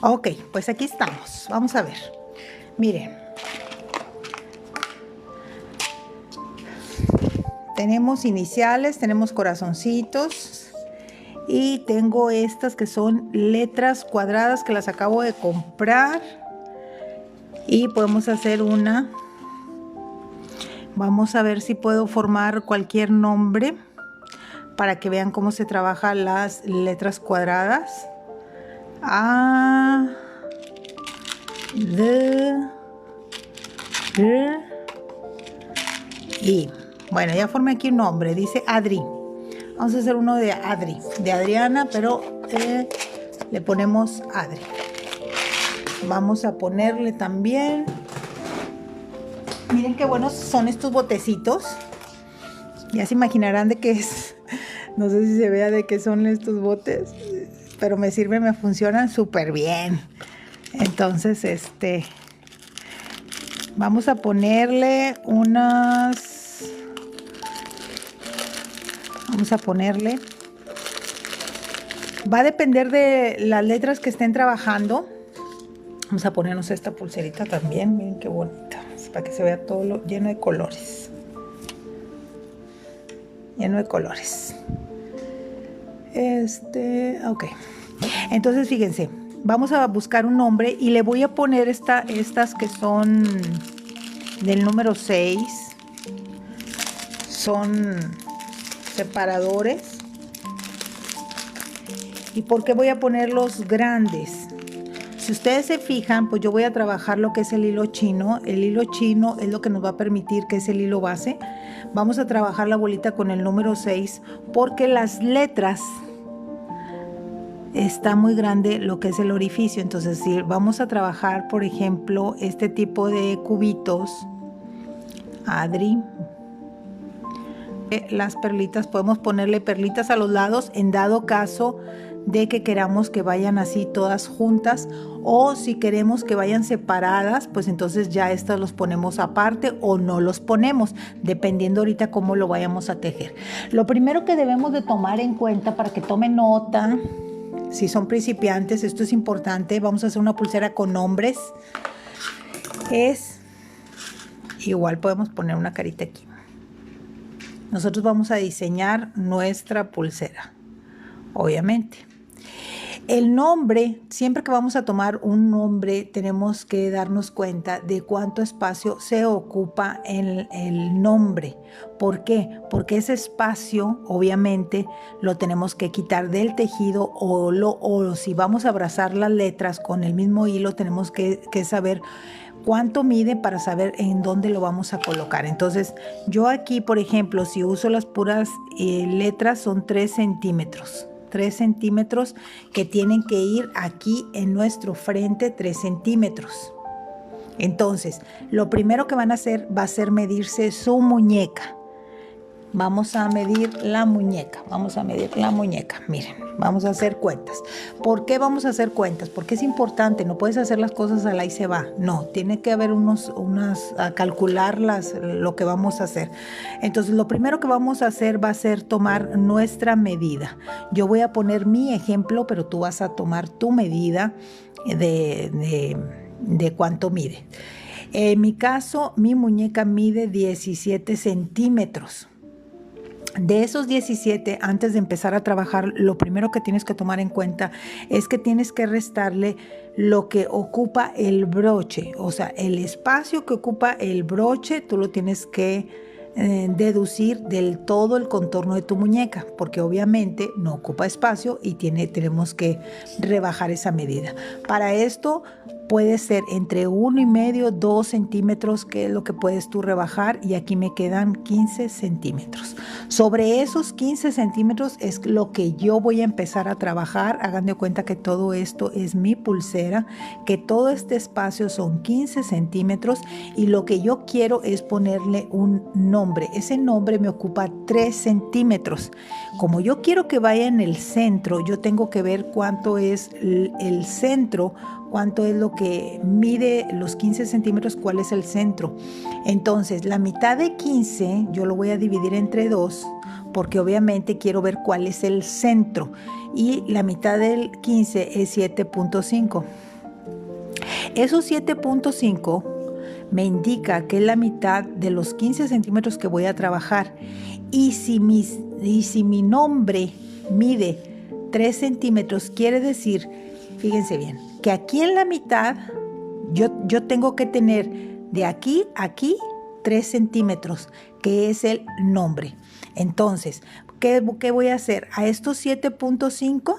Ok, pues aquí estamos. Vamos a ver. Miren. Tenemos iniciales, tenemos corazoncitos y tengo estas que son letras cuadradas que las acabo de comprar y podemos hacer una. Vamos a ver si puedo formar cualquier nombre para que vean cómo se trabajan las letras cuadradas. A, D, R, I. Bueno, ya formé aquí un nombre, dice Adri. Vamos a hacer uno de Adri, de Adriana, pero le ponemos Adri. Vamos a ponerle también. Miren qué buenos son estos botecitos. Ya se imaginarán de qué es. No sé si se vea de qué son estos botes, pero me sirven, me funcionan súper bien. Entonces, vamos a ponerle unas. Vamos a ponerle. Va a depender de las letras que estén trabajando. Vamos a ponernos esta pulserita también. Miren qué bonita. Para que se vea todo lleno de colores. Lleno de colores. Ok. Entonces, fíjense. Vamos a buscar un nombre y le voy a poner estas que son del número 6. Son separadores. ¿Y por qué voy a poner los grandes? Si ustedes se fijan, pues yo voy a trabajar lo que es el hilo chino. El hilo chino es lo que nos va a permitir que es el hilo base. Vamos a trabajar la bolita con el número 6 porque las letras está muy grande lo que es el orificio. Entonces, si vamos a trabajar, por ejemplo, este tipo de cubitos, Adri, las perlitas, podemos ponerle perlitas a los lados en dado caso de que queramos que vayan así todas juntas, o si queremos que vayan separadas, pues entonces ya estas los ponemos aparte o no los ponemos, dependiendo ahorita cómo lo vayamos a tejer. Lo primero que debemos de tomar en cuenta, para que tomen nota, si son principiantes, esto es importante, vamos a hacer una pulsera con nombres, igual podemos poner una carita aquí. Nosotros vamos a diseñar nuestra pulsera, obviamente. El nombre, siempre que vamos a tomar un nombre, tenemos que darnos cuenta de cuánto espacio se ocupa en el nombre. ¿Por qué? Porque ese espacio, obviamente, lo tenemos que quitar del tejido o si vamos a abrazar las letras con el mismo hilo, tenemos que saber cuánto mide para saber en dónde lo vamos a colocar. Entonces, yo aquí, por ejemplo, si uso las puras letras, son 3 centímetros. 3 centímetros que tienen que ir aquí en nuestro frente, 3 centímetros. Entonces, lo primero que van a hacer va a ser medirse su muñeca. Vamos a medir la muñeca, miren, vamos a hacer cuentas. ¿Por qué vamos a hacer cuentas? Porque es importante, no puedes hacer las cosas al ahí se va, no, tiene que haber a calcular lo que vamos a hacer. Entonces, lo primero que vamos a hacer va a ser tomar nuestra medida. Yo voy a poner mi ejemplo, pero tú vas a tomar tu medida de cuánto mide. En mi caso, mi muñeca mide 17 centímetros. De esos 17, antes de empezar a trabajar, lo primero que tienes que tomar en cuenta es que tienes que restarle lo que ocupa el broche. O sea, el espacio que ocupa el broche, tú lo tienes que deducir del todo el contorno de tu muñeca, porque obviamente no ocupa espacio y tenemos que rebajar esa medida. Para esto puede ser entre 1,5, 2 centímetros, que es lo que puedes tú rebajar, y aquí me quedan 15 centímetros. Sobre esos 15 centímetros es lo que yo voy a empezar a trabajar. Hagan de cuenta que todo esto es mi pulsera, que todo este espacio son 15 centímetros y lo que yo quiero es ponerle un nombre. Ese nombre me ocupa 3 centímetros. Como yo quiero que vaya en el centro, yo tengo que ver cuánto es el centro, cuánto es lo que mide los 15 centímetros, cuál es el centro. Entonces, la mitad de 15 yo lo voy a dividir entre 2, porque obviamente quiero ver cuál es el centro. Y la mitad del 15 es 7.5. Esos 7.5 me indica que es la mitad de los 15 centímetros que voy a trabajar. Y si mi nombre mide 3 centímetros, quiere decir, fíjense bien, que aquí en la mitad yo tengo que tener de aquí a aquí 3 centímetros, que es el nombre. Entonces, ¿qué voy a hacer? A estos 7.5,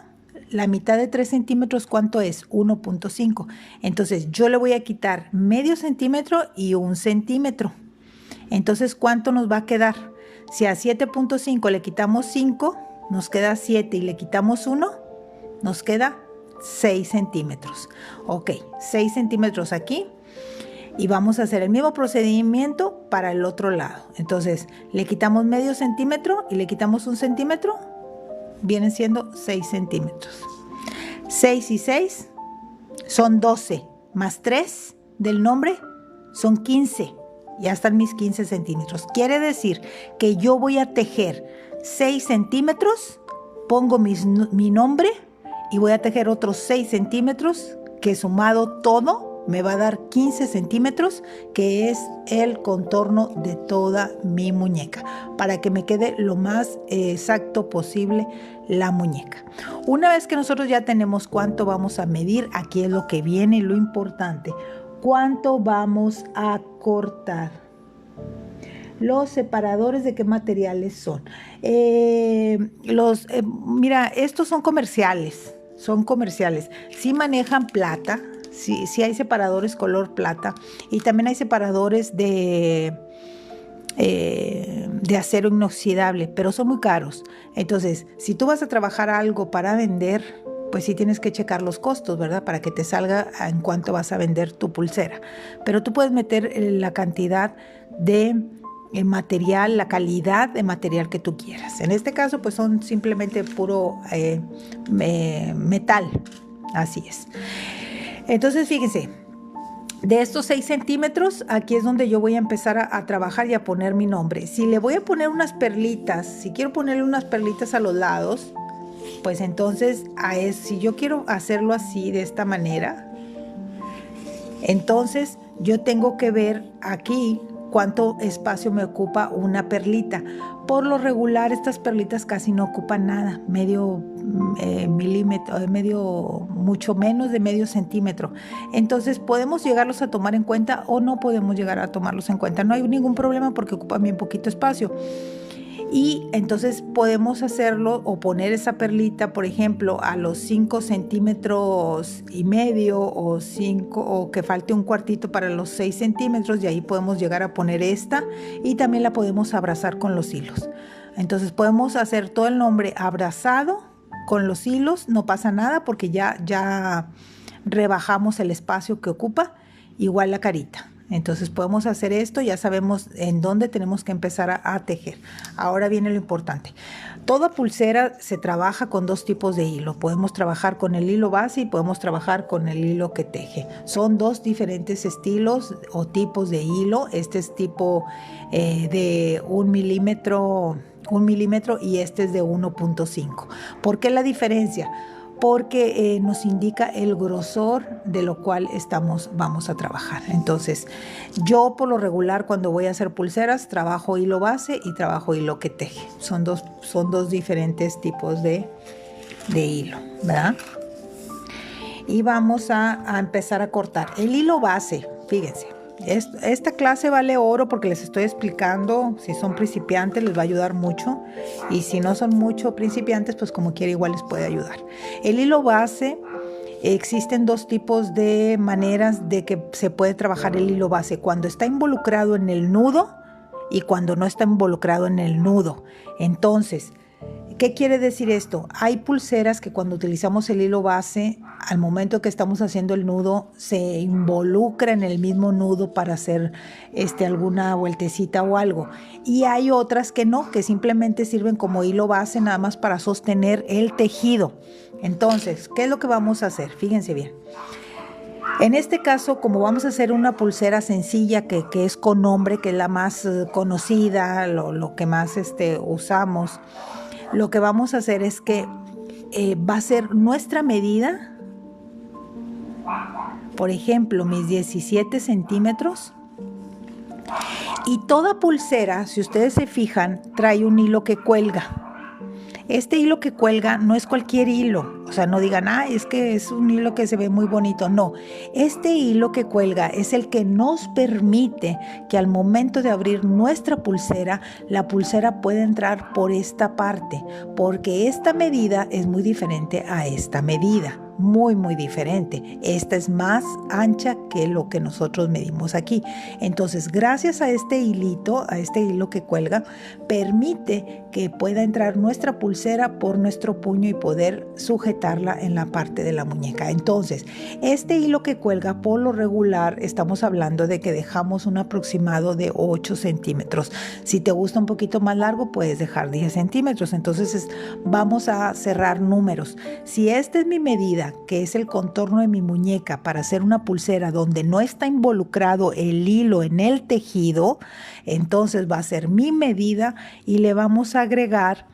la mitad de 3 centímetros, ¿cuánto es? 1.5. Entonces, yo le voy a quitar medio centímetro y 1 centímetro. Entonces, ¿cuánto nos va a quedar? Si a 7.5 le quitamos 5, nos queda 7 y le quitamos 1, nos queda 6 centímetros. Ok, 6 centímetros aquí. Y vamos a hacer el mismo procedimiento para el otro lado. Entonces, le quitamos medio centímetro y le quitamos 1 centímetro. Vienen siendo 6 centímetros. 6 y 6 son 12, más 3 del nombre son 15. Ya están mis 15 centímetros. Quiere decir que yo voy a tejer 6 centímetros, pongo mi nombre y voy a tejer otros 6 centímetros, que sumado todo me va a dar 15 centímetros, que es el contorno de toda mi muñeca, para que me quede lo más exacto posible la muñeca. Una vez que nosotros ya tenemos cuánto vamos a medir, aquí es lo que viene, lo importante. ¿Cuánto vamos a cortar? Los separadores, ¿de qué materiales son? Mira, estos son comerciales. Sí manejan plata. Sí hay separadores color plata y también hay separadores de acero inoxidable, pero son muy caros. Entonces, si tú vas a trabajar algo para vender, pues sí tienes que checar los costos, ¿verdad? Para que te salga en cuánto vas a vender tu pulsera. Pero tú puedes meter la cantidad de material, la calidad de material que tú quieras. En este caso, pues son simplemente puro metal. Así es. Entonces, fíjense, de estos 6 centímetros, aquí es donde yo voy a empezar a trabajar y a poner mi nombre. Si le voy a poner unas perlitas, si quiero ponerle unas perlitas a los lados, pues entonces, si yo quiero hacerlo así, de esta manera, entonces yo tengo que ver aquí cuánto espacio me ocupa una perlita. Por lo regular, estas perlitas casi no ocupan nada, medio milímetro, mucho menos de medio centímetro. Entonces, podemos llegarlos a tomar en cuenta o no podemos llegar a tomarlos en cuenta. No hay ningún problema porque ocupan bien poquito espacio. Y entonces podemos hacerlo o poner esa perlita, por ejemplo, a los 5 centímetros y medio o que falte un cuartito para los 6 centímetros, y ahí podemos llegar a poner esta y también la podemos abrazar con los hilos. Entonces podemos hacer todo el nombre abrazado con los hilos, no pasa nada porque ya rebajamos el espacio que ocupa, igual la carita. Entonces podemos hacer esto, ya sabemos en dónde tenemos que empezar a tejer. Ahora viene lo importante. Toda pulsera se trabaja con 2 tipos de hilo. Podemos trabajar con el hilo base y podemos trabajar con el hilo que teje. Son 2 diferentes estilos o tipos de hilo. Este es tipo de 1 milímetro y este es de 1.5. ¿Por qué la diferencia? Porque nos indica el grosor de lo cual vamos a trabajar. Entonces, yo por lo regular cuando voy a hacer pulseras trabajo hilo base y trabajo hilo que teje. Son dos diferentes tipos de hilo, ¿verdad? Y vamos a empezar a cortar. El hilo base, fíjense. Esta clase vale oro porque les estoy explicando. Si son principiantes les va a ayudar mucho, y si no son mucho principiantes, pues como quiera igual les puede ayudar. El hilo base, existen 2 tipos de maneras de que se puede trabajar el hilo base: cuando está involucrado en el nudo y cuando no está involucrado en el nudo. Entonces, ¿qué quiere decir esto? Hay pulseras que cuando utilizamos el hilo base, al momento que estamos haciendo el nudo, se involucra en el mismo nudo para hacer alguna vueltecita o algo. Y hay otras que no, que simplemente sirven como hilo base nada más para sostener el tejido. Entonces, ¿qué es lo que vamos a hacer? Fíjense bien. En este caso, como vamos a hacer una pulsera sencilla que es con nombre, que es la más conocida, lo que más usamos, lo que vamos a hacer es que va a ser nuestra medida por ejemplo, mis 17 centímetros. Y toda pulsera, si ustedes se fijan, trae un hilo que cuelga. Este hilo que cuelga no es cualquier hilo, o sea, no digan, es que es un hilo que se ve muy bonito. No, este hilo que cuelga es el que nos permite que al momento de abrir nuestra pulsera, la pulsera pueda entrar por esta parte, porque esta medida es muy diferente a esta medida. Muy, muy diferente. Esta es más ancha que lo que nosotros medimos aquí. Entonces, gracias a este hilito, a este hilo que cuelga, permite que pueda entrar nuestra pulsera por nuestro puño y poder sujetarla en la parte de la muñeca. Entonces, este hilo que cuelga, por lo regular, estamos hablando de que dejamos un aproximado de 8 centímetros. Si te gusta un poquito más largo, puedes dejar 10 centímetros. Entonces, vamos a cerrar números. Si esta es mi medida, que es el contorno de mi muñeca para hacer una pulsera donde no está involucrado el hilo en el tejido, entonces va a ser mi medida y le vamos a agregar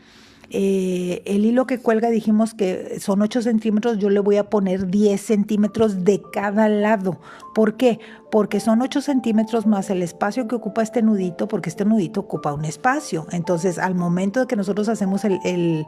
el hilo que cuelga. Dijimos que son 8 centímetros, yo le voy a poner 10 centímetros de cada lado. ¿Por qué? Porque son 8 centímetros más el espacio que ocupa este nudito, porque este nudito ocupa un espacio. Entonces, al momento de que nosotros hacemos el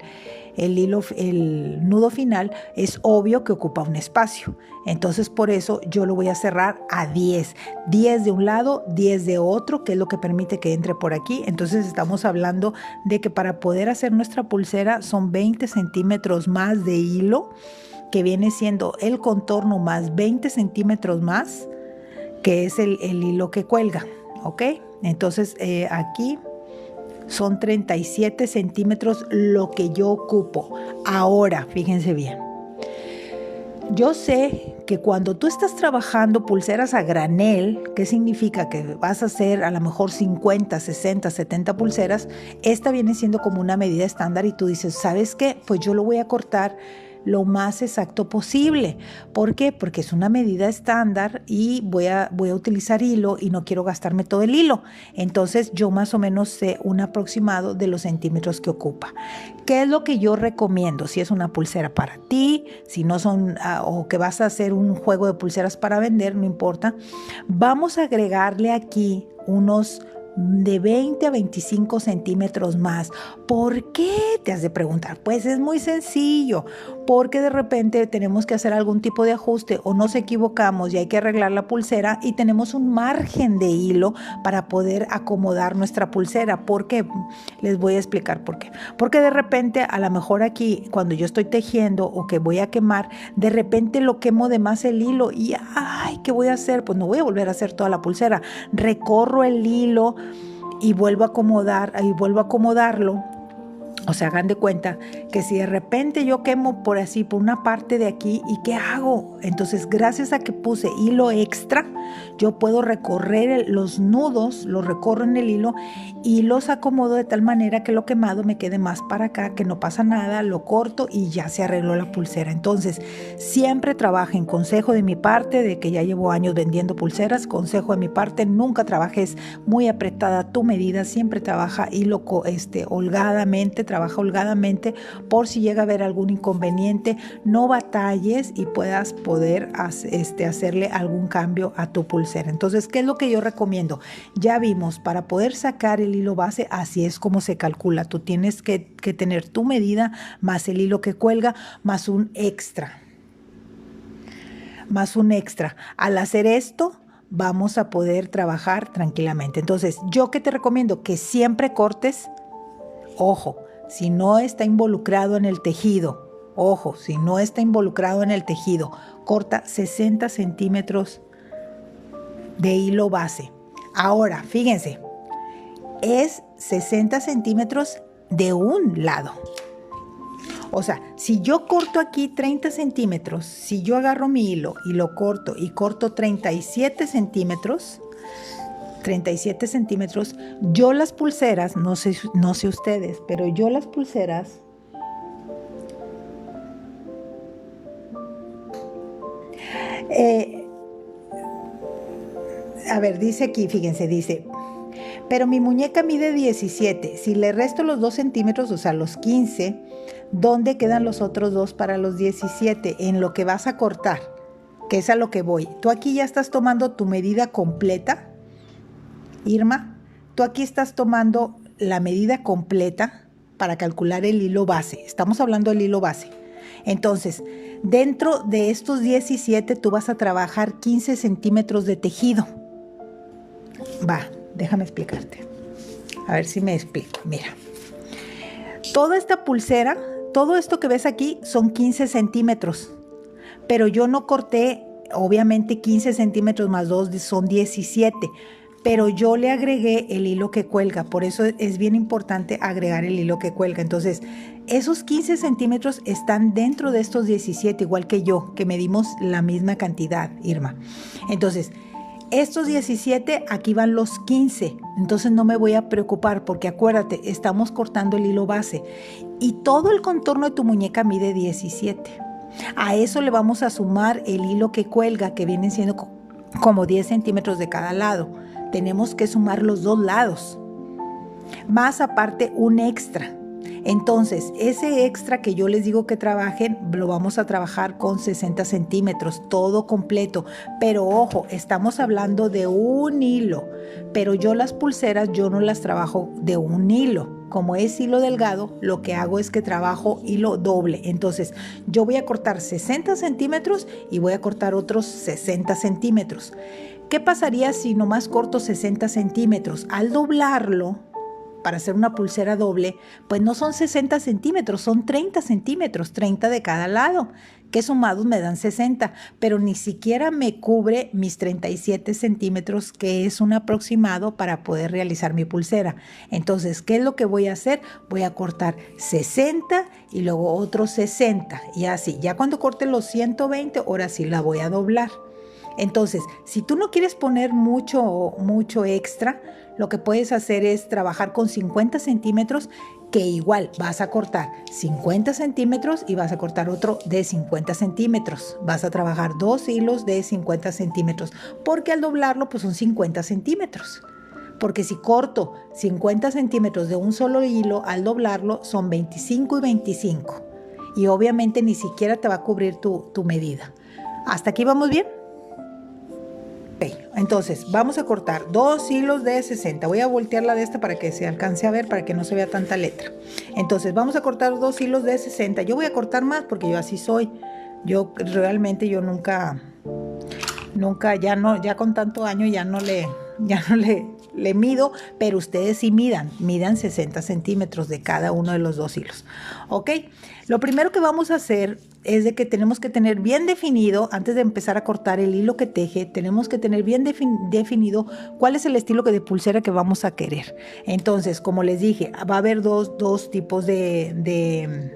nudo final, es obvio que ocupa un espacio. Entonces, por eso yo lo voy a cerrar a 10. 10 de un lado, 10 de otro, que es lo que permite que entre por aquí. Entonces, estamos hablando de que para poder hacer nuestra pulsera son 20 centímetros más de hilo, que viene siendo el contorno más 20 centímetros más, que es el hilo que cuelga, ¿ok? Entonces, aquí son 37 centímetros lo que yo ocupo. Ahora, fíjense bien. Yo sé que cuando tú estás trabajando pulseras a granel, ¿qué significa? Que vas a hacer a lo mejor 50, 60, 70 pulseras. Esta viene siendo como una medida estándar y tú dices, ¿sabes qué? Pues yo lo voy a cortar lo más exacto posible. ¿Por qué? Porque es una medida estándar y voy a utilizar hilo y no quiero gastarme todo el hilo. Entonces yo más o menos sé un aproximado de los centímetros que ocupa. ¿Qué es lo que yo recomiendo? Si es una pulsera para ti, si no son, o que vas a hacer un juego de pulseras para vender, no importa. Vamos a agregarle aquí unos de 20 a 25 centímetros más. ¿Por qué? Te has de preguntar. Pues es muy sencillo, porque de repente tenemos que hacer algún tipo de ajuste o nos equivocamos y hay que arreglar la pulsera y tenemos un margen de hilo para poder acomodar nuestra pulsera. ¿Por qué? Les voy a explicar por qué. Porque de repente, a lo mejor aquí, cuando yo estoy tejiendo o que voy a quemar, de repente lo quemo de más el hilo y ¡ay! ¿Qué voy a hacer? Pues no voy a volver a hacer toda la pulsera. Recorro el hilo y vuelvo a acomodarlo. O sea, hagan de cuenta que si de repente yo quemo por una parte de aquí, ¿y qué hago? Entonces, gracias a que puse hilo extra, yo puedo recorrer los nudos, los recorro en el hilo y los acomodo de tal manera que lo quemado me quede más para acá, que no pasa nada, lo corto y ya se arregló la pulsera. Entonces, siempre trabajen. Consejo de mi parte, de que ya llevo años vendiendo pulseras, consejo de mi parte, nunca trabajes muy apretada tu medida, siempre trabaja hilo holgadamente, trabaja holgadamente por si llega a haber algún inconveniente, no batalles y puedas poder hacerle algún cambio a tu pulsera. Entonces, ¿qué es lo que yo recomiendo? Ya vimos, para poder sacar el hilo base, así es como se calcula. Tú tienes que tener tu medida más el hilo que cuelga más un extra. Al hacer esto, vamos a poder trabajar tranquilamente. Entonces, ¿yo qué te recomiendo? Que siempre cortes, ojo, si no está involucrado en el tejido, corta 60 centímetros de hilo base. Ahora, fíjense, es 60 centímetros de un lado. O sea, si yo corto aquí 30 centímetros, si yo agarro mi hilo y lo corto y corto 37 centímetros, yo las pulseras, no sé ustedes, pero yo las pulseras a ver, dice aquí, fíjense, dice, pero mi muñeca mide 17, si le resto los 2 centímetros, o sea, los 15, ¿dónde quedan los otros 2 para los 17? En lo que vas a cortar. que es a lo que voy. Tú aquí ya estás tomando tu medida completa, Irma. Tú aquí estás tomando la medida completa para calcular el hilo base. Estamos hablando del hilo base. Entonces, dentro de estos 17 tú vas a trabajar 15 centímetros de tejido. Va, déjame explicarte. A ver si me explico. Mira, toda esta pulsera, todo esto que ves aquí son 15 centímetros. Pero yo no corté, obviamente 15 centímetros más 2 son 17. Pero yo le agregué el hilo que cuelga, por eso es bien importante agregar el hilo que cuelga. Entonces, esos 15 centímetros están dentro de estos 17, igual que yo, que medimos la misma cantidad, Irma. Entonces, estos 17, aquí van los 15, entonces no me voy a preocupar porque acuérdate, estamos cortando el hilo base y todo el contorno de tu muñeca mide 17. A eso le vamos a sumar el hilo que cuelga, que viene siendo como 10 centímetros de cada lado. Tenemos que sumar los dos lados, más aparte un extra. Entonces, ese extra que yo les digo que trabajen, lo vamos a trabajar con 60 centímetros, todo completo. Pero ojo, estamos hablando de un hilo, pero yo las pulseras, yo no las trabajo de un hilo. Como es hilo delgado, lo que hago es que trabajo hilo doble. Entonces, yo voy a cortar 60 centímetros y voy a cortar otros 60 centímetros. ¿Qué pasaría si nomás corto 60 centímetros? Al doblarlo, para hacer una pulsera doble, pues no son 60 centímetros, son 30 centímetros, 30 de cada lado, que sumados me dan 60, pero ni siquiera me cubre mis 37 centímetros, que es un aproximado para poder realizar mi pulsera. Entonces, ¿qué es lo que voy a hacer? Voy a cortar 60 y luego otros 60, y así. Ya cuando corte los 120, ahora sí la voy a doblar. Entonces, si tú no quieres poner mucho extra, lo que puedes hacer es trabajar con 50 centímetros, que igual vas a cortar 50 centímetros y vas a cortar otro de 50 centímetros. Vas a trabajar 2 hilos de 50 centímetros, porque al doblarlo pues son 50 centímetros. Porque si corto 50 centímetros de un solo hilo, al doblarlo son 25 y 25. Y obviamente ni siquiera te va a cubrir tu medida. ¿Hasta aquí vamos bien? Entonces vamos a cortar 2 hilos de 60. Voy a voltearla de esta para que se alcance a ver, para que no se vea tanta letra. Entonces vamos a cortar 2 hilos de 60. Yo voy a cortar más porque yo así soy. Yo realmente nunca, ya con tanto año ya no le mido, pero ustedes sí midan 60 centímetros de cada uno de los 2 hilos. ¿Ok? Lo primero que vamos a hacer es de que tenemos que tener bien definido, antes de empezar a cortar el hilo que teje, tenemos que tener bien definido cuál es el estilo de pulsera que vamos a querer. Entonces, como les dije, va a haber dos tipos de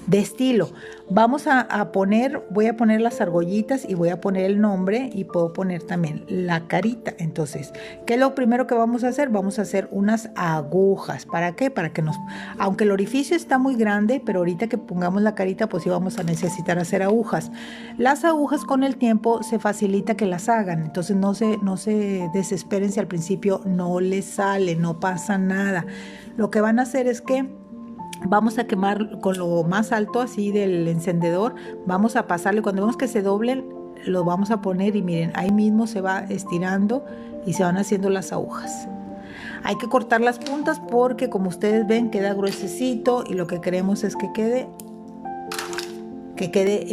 estilo. Voy a poner las argollitas y voy a poner el nombre y puedo poner también la carita. Entonces, ¿qué es lo primero que vamos a hacer? Vamos a hacer unas agujas. ¿Para qué? Para que aunque el orificio está muy grande, pero ahorita que pongamos la carita, pues sí vamos a necesitar hacer agujas. Las agujas con el tiempo se facilita que las hagan. Entonces no se desesperen si al principio no les sale, no pasa nada. Lo que van a hacer es que vamos a quemar con lo más alto así del encendedor, vamos a pasarle, cuando vemos que se doblen, lo vamos a poner y miren, ahí mismo se va estirando y se van haciendo las agujas. Hay que cortar las puntas porque como ustedes ven queda gruesecito y lo que queremos es que quede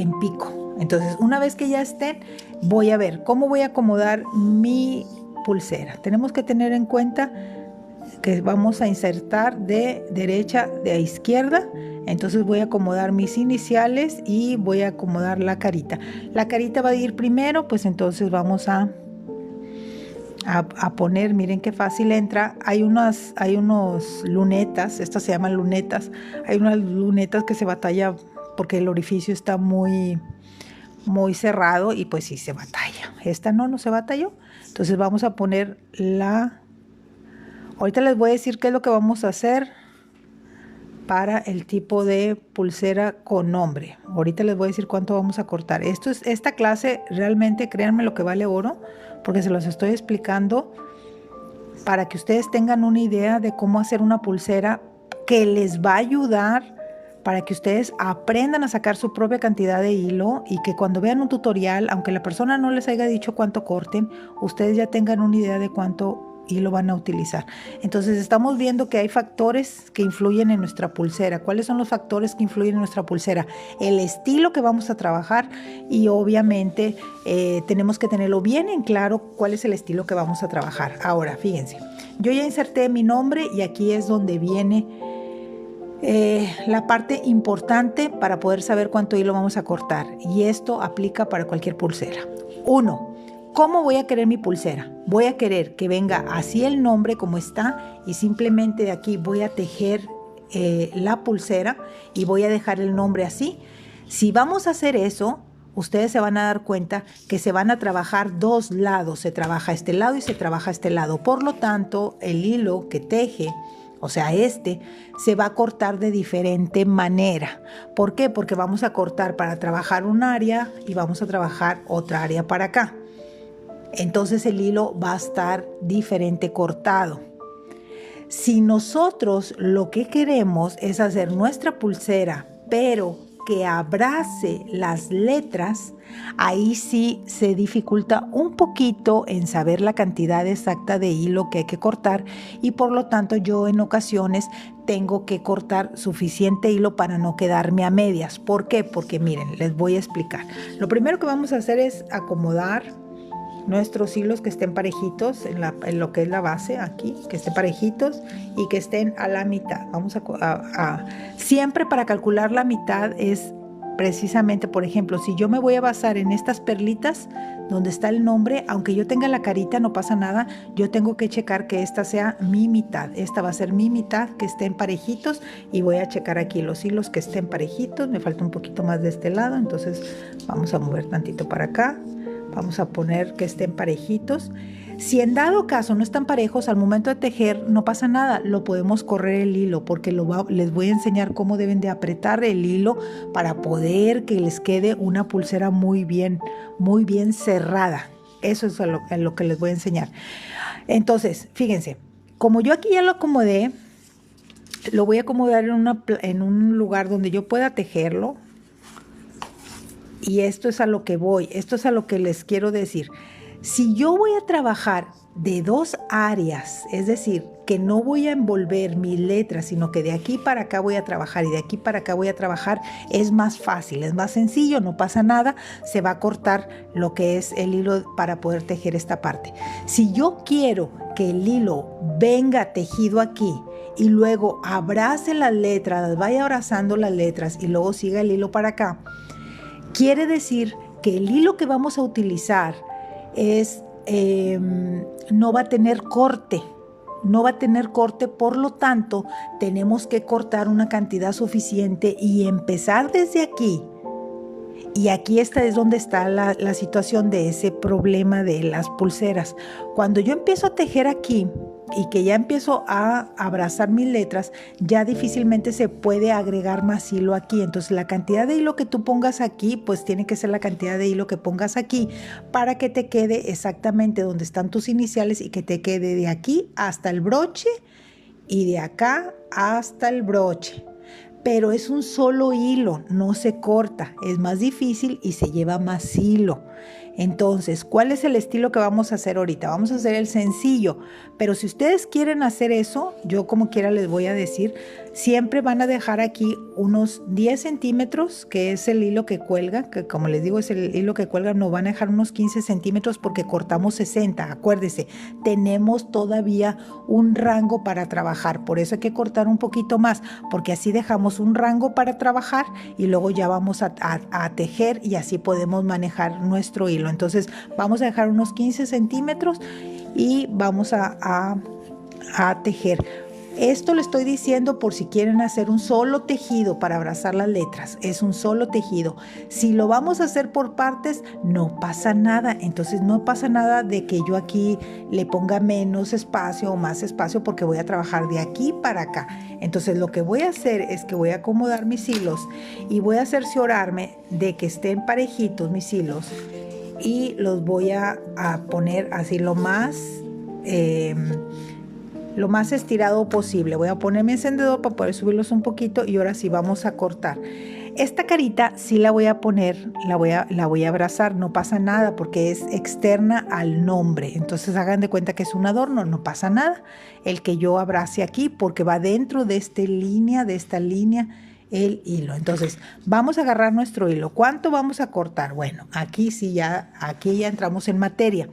en pico. Entonces una vez que ya estén, voy a ver cómo voy a acomodar mi pulsera. Tenemos que tener en cuenta que vamos a insertar de derecha a izquierda. Entonces voy a acomodar mis iniciales y voy a acomodar la carita. La carita va a ir primero, pues entonces vamos a poner, miren qué fácil entra. Hay unos lunetas, estas se llaman lunetas. Hay unas lunetas que se batalla porque el orificio está muy cerrado y pues sí se batalla. Esta no se batalló. Entonces vamos a poner ahorita les voy a decir qué es lo que vamos a hacer para el tipo de pulsera con nombre. Ahorita les voy a decir cuánto vamos a cortar. Esta clase realmente, créanme, lo que vale oro, porque se los estoy explicando para que ustedes tengan una idea de cómo hacer una pulsera que les va a ayudar para que ustedes aprendan a sacar su propia cantidad de hilo y que cuando vean un tutorial, aunque la persona no les haya dicho cuánto corten, ustedes ya tengan una idea de cuánto hilo van a utilizar. Entonces estamos viendo que hay factores que influyen en nuestra pulsera. ¿Cuáles son los factores que influyen en nuestra pulsera? El estilo que vamos a trabajar y obviamente tenemos que tenerlo bien en claro cuál es el estilo que vamos a trabajar. Ahora, fíjense, yo ya inserté mi nombre y aquí es donde viene la parte importante para poder saber cuánto hilo vamos a cortar, y esto aplica para cualquier pulsera. 1. ¿Cómo voy a querer mi pulsera? Voy a querer que venga así el nombre como está y simplemente de aquí voy a tejer la pulsera y voy a dejar el nombre así. Si vamos a hacer eso, ustedes se van a dar cuenta que se van a trabajar dos lados. Se trabaja este lado y se trabaja este lado. Por lo tanto, el hilo que teje, o sea, se va a cortar de diferente manera. ¿Por qué? Porque vamos a cortar para trabajar un área y vamos a trabajar otra área para acá. Entonces el hilo va a estar diferente cortado. Si nosotros lo que queremos es hacer nuestra pulsera, pero que abrace las letras, ahí sí se dificulta un poquito en saber la cantidad exacta de hilo que hay que cortar, y por lo tanto yo en ocasiones tengo que cortar suficiente hilo para no quedarme a medias. ¿Por qué? Porque miren, les voy a explicar. Lo primero que vamos a hacer es acomodar nuestros hilos que estén parejitos en lo que es la base aquí, que estén parejitos y que estén a la mitad. Vamos siempre para calcular la mitad es precisamente, por ejemplo, si yo me voy a basar en estas perlitas donde está el nombre, aunque yo tenga la carita no pasa nada, yo tengo que checar que esta sea mi mitad. Esta va a ser mi mitad, que estén parejitos, y voy a checar aquí los hilos que estén parejitos. Me falta un poquito más de este lado, entonces vamos a mover tantito para acá. Vamos a poner que estén parejitos. Si en dado caso no están parejos, al momento de tejer no pasa nada, lo podemos correr el hilo, porque les voy a enseñar cómo deben de apretar el hilo para poder que les quede una pulsera muy bien cerrada. Eso es lo que les voy a enseñar. Entonces, fíjense, como yo aquí ya lo acomodé, lo voy a acomodar en un lugar donde yo pueda tejerlo. Y esto es a lo que voy, esto es a lo que les quiero decir. Si yo voy a trabajar de dos áreas, es decir, que no voy a envolver mis letras, sino que de aquí para acá voy a trabajar y de aquí para acá voy a trabajar, es más fácil, es más sencillo, no pasa nada, se va a cortar lo que es el hilo para poder tejer esta parte. Si yo quiero que el hilo venga tejido aquí y luego abrace las letras, vaya abrazando las letras y luego siga el hilo para acá, quiere decir que el hilo que vamos a utilizar no va a tener corte. No va a tener corte, por lo tanto, tenemos que cortar una cantidad suficiente y empezar desde aquí. Y aquí es donde está la situación de ese problema de las pulseras. Cuando yo empiezo a tejer aquí y que ya empiezo a abrazar mis letras, ya difícilmente se puede agregar más hilo aquí. Entonces la cantidad de hilo que tú pongas aquí, pues tiene que ser la cantidad de hilo que pongas aquí para que te quede exactamente donde están tus iniciales y que te quede de aquí hasta el broche y de acá hasta el broche. Pero es un solo hilo, no se corta, es más difícil y se lleva más hilo. Entonces, ¿cuál es el estilo que vamos a hacer ahorita? Vamos a hacer el sencillo, pero si ustedes quieren hacer eso, yo como quiera les voy a decir, siempre van a dejar aquí unos 10 centímetros, que es el hilo que cuelga, que como les digo es el hilo que cuelga, no van a dejar unos 15 centímetros porque cortamos 60, acuérdense, tenemos todavía un rango para trabajar, por eso hay que cortar un poquito más, porque así dejamos un rango para trabajar y luego ya vamos a tejer y así podemos manejar nuestro hilo. Entonces vamos a dejar unos 15 centímetros y vamos a tejer. Esto lo estoy diciendo por si quieren hacer un solo tejido para abrazar las letras. Es un solo tejido. Si lo vamos a hacer por partes, no pasa nada. Entonces no pasa nada de que yo aquí le ponga menos espacio o más espacio porque voy a trabajar de aquí para acá. Entonces lo que voy a hacer es que voy a acomodar mis hilos y voy a cerciorarme de que estén parejitos mis hilos y los voy a poner así lo más lo más estirado posible. Voy a poner mi encendedor para poder subirlos un poquito y ahora sí vamos a cortar. Esta carita sí la voy a poner, la voy a abrazar, no pasa nada porque es externa al nombre. Entonces hagan de cuenta que es un adorno, no pasa nada. El que yo abrace aquí porque va dentro de esta línea, el hilo. Entonces vamos a agarrar nuestro hilo. ¿Cuánto vamos a cortar? Bueno, aquí ya entramos en materia.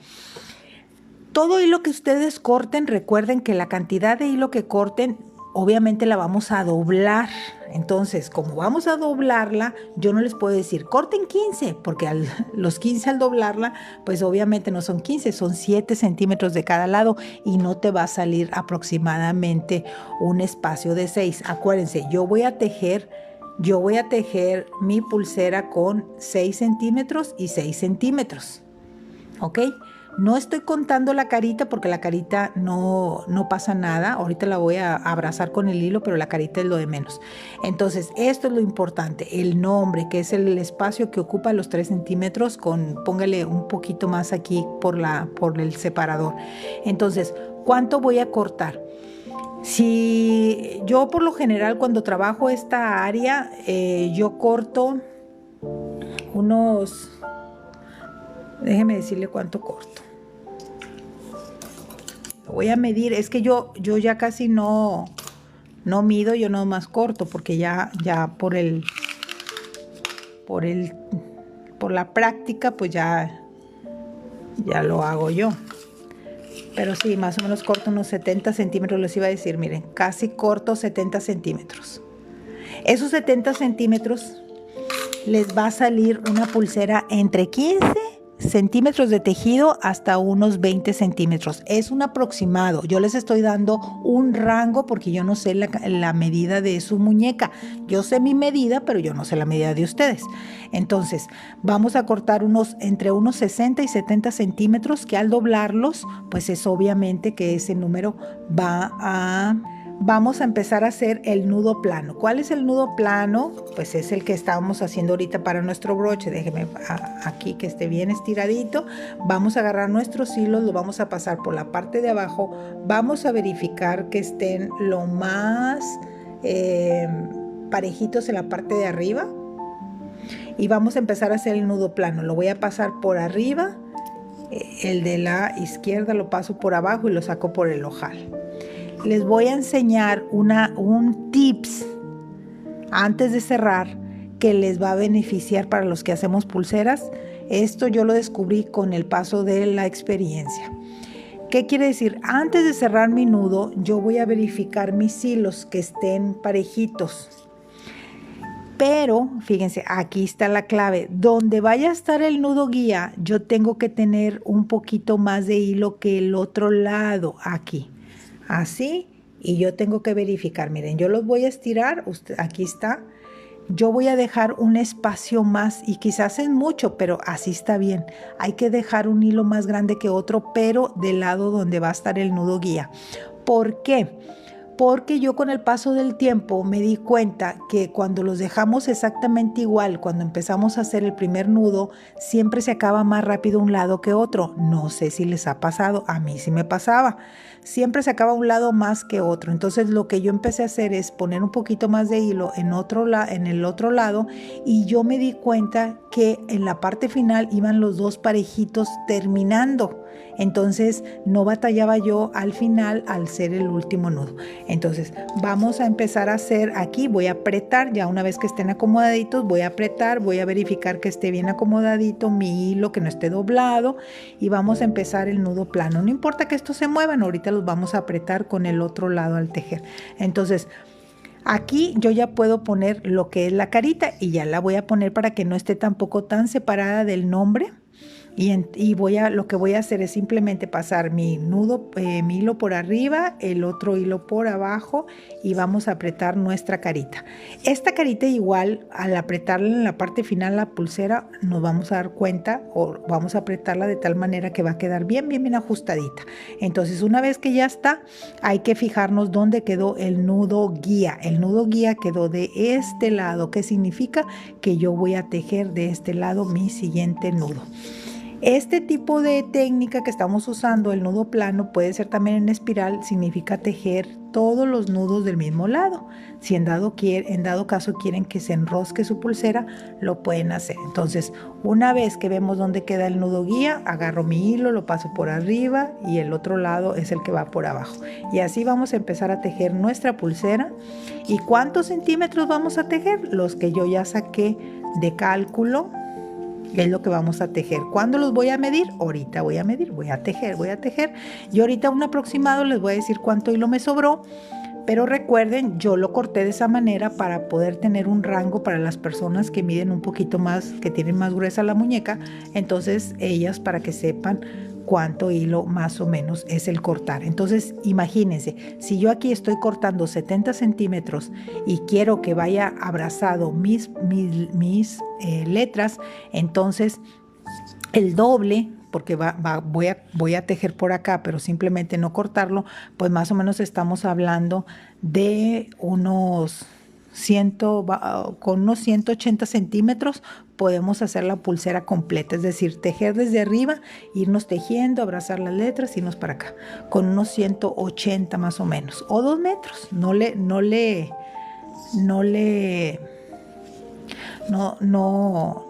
Todo hilo que ustedes corten, recuerden que la cantidad de hilo que corten, obviamente la vamos a doblar. Entonces, como vamos a doblarla, yo no les puedo decir, corten 15, porque los 15 al doblarla, pues obviamente no son 15, son 7 centímetros de cada lado y no te va a salir aproximadamente un espacio de 6. Acuérdense, yo voy a tejer mi pulsera con 6 centímetros y 6 centímetros, ¿ok? No estoy contando la carita porque la carita no pasa nada. Ahorita la voy a abrazar con el hilo, pero la carita es lo de menos. Entonces, esto es lo importante. El nombre, que es el espacio que ocupa los 3 centímetros, póngale un poquito más aquí por el separador. Entonces, ¿cuánto voy a cortar? Si yo por lo general cuando trabajo esta área, yo corto unos... Déjeme decirle cuánto corto. Lo voy a medir. Es que yo ya casi no mido, yo nomás corto porque ya por la práctica pues ya lo hago yo. Pero sí, más o menos corto unos 70 centímetros, les iba a decir, miren, casi corto 70 centímetros. Esos 70 centímetros les va a salir una pulsera entre 15 centímetros de tejido hasta unos 20 centímetros. Es un aproximado. Yo les estoy dando un rango porque yo no sé la medida de su muñeca. Yo sé mi medida, pero yo no sé la medida de ustedes. Entonces, vamos a cortar entre unos 60 y 70 centímetros que al doblarlos, pues es obviamente que ese número vamos a empezar a hacer el nudo plano. ¿Cuál es el nudo plano? Pues es el que estábamos haciendo ahorita para nuestro broche. Déjeme aquí que esté bien estiradito. Vamos a agarrar nuestros hilos, lo vamos a pasar por la parte de abajo. Vamos a verificar que estén lo más parejitos en la parte de arriba. Y vamos a empezar a hacer el nudo plano. Lo voy a pasar por arriba. El de la izquierda lo paso por abajo y lo saco por el ojal. Les voy a enseñar un tips antes de cerrar que les va a beneficiar para los que hacemos pulseras. Esto yo lo descubrí con el paso de la experiencia. ¿Qué quiere decir? Antes de cerrar mi nudo, yo voy a verificar mis hilos que estén parejitos. Pero, fíjense, aquí está la clave. Donde vaya a estar el nudo guía, yo tengo que tener un poquito más de hilo que el otro lado, aquí. Así, y yo tengo que verificar, miren, yo los voy a estirar, aquí está, yo voy a dejar un espacio más y quizás es mucho, pero así está bien. Hay que dejar un hilo más grande que otro, pero del lado donde va a estar el nudo guía. ¿Por qué? Porque yo con el paso del tiempo me di cuenta que cuando los dejamos exactamente igual, cuando empezamos a hacer el primer nudo, siempre se acaba más rápido un lado que otro. No sé si les ha pasado, a mí sí me pasaba. Siempre se acaba un lado más que otro. Entonces lo que yo empecé a hacer es poner un poquito más de hilo en el otro lado y yo me di cuenta que en la parte final iban los dos parejitos terminando. Entonces no batallaba yo al final al ser el último nudo. Entonces vamos a empezar a hacer aquí, voy a apretar, ya una vez que estén acomodaditos, voy a apretar, voy a verificar que esté bien acomodadito mi hilo, que no esté doblado y vamos a empezar el nudo plano. No importa que estos se muevan, ahorita los vamos a apretar con el otro lado al tejer. Entonces aquí yo ya puedo poner lo que es la carita y ya la voy a poner para que no esté tampoco tan separada del nombre. Y lo que voy a hacer es simplemente pasar mi hilo por arriba, el otro hilo por abajo y vamos a apretar nuestra carita. Esta carita igual, al apretarla en la parte final la pulsera, nos vamos a dar cuenta o vamos a apretarla de tal manera que va a quedar bien ajustadita. Entonces una vez que ya está, hay que fijarnos dónde quedó el nudo guía. El nudo guía quedó de este lado, que significa que yo voy a tejer de este lado mi siguiente nudo. Este tipo de técnica que estamos usando, el nudo plano, puede ser también en espiral, significa tejer todos los nudos del mismo lado. Si en dado caso quieren que se enrosque su pulsera, lo pueden hacer. Entonces, una vez que vemos dónde queda el nudo guía, agarro mi hilo, lo paso por arriba y el otro lado es el que va por abajo. Y así vamos a empezar a tejer nuestra pulsera. ¿Y cuántos centímetros vamos a tejer? Los que yo ya saqué de cálculo. Es lo que vamos a tejer. ¿Cuándo los voy a medir? Ahorita voy a medir, voy a tejer. Y ahorita un aproximado les voy a decir cuánto hilo me sobró, pero recuerden, yo lo corté de esa manera para poder tener un rango para las personas que miden un poquito más, que tienen más gruesa la muñeca, entonces ellas para que sepan cuánto hilo más o menos es el cortar. Entonces imagínense, si yo aquí estoy cortando 70 centímetros y quiero que vaya abrazado mis letras, entonces el doble, porque voy a tejer por acá, pero simplemente no cortarlo, pues más o menos estamos hablando de unos con unos 180 centímetros podemos hacer la pulsera completa, es decir, tejer desde arriba, irnos tejiendo, abrazar las letras, irnos para acá, con unos 180 más o menos, o 2 metros,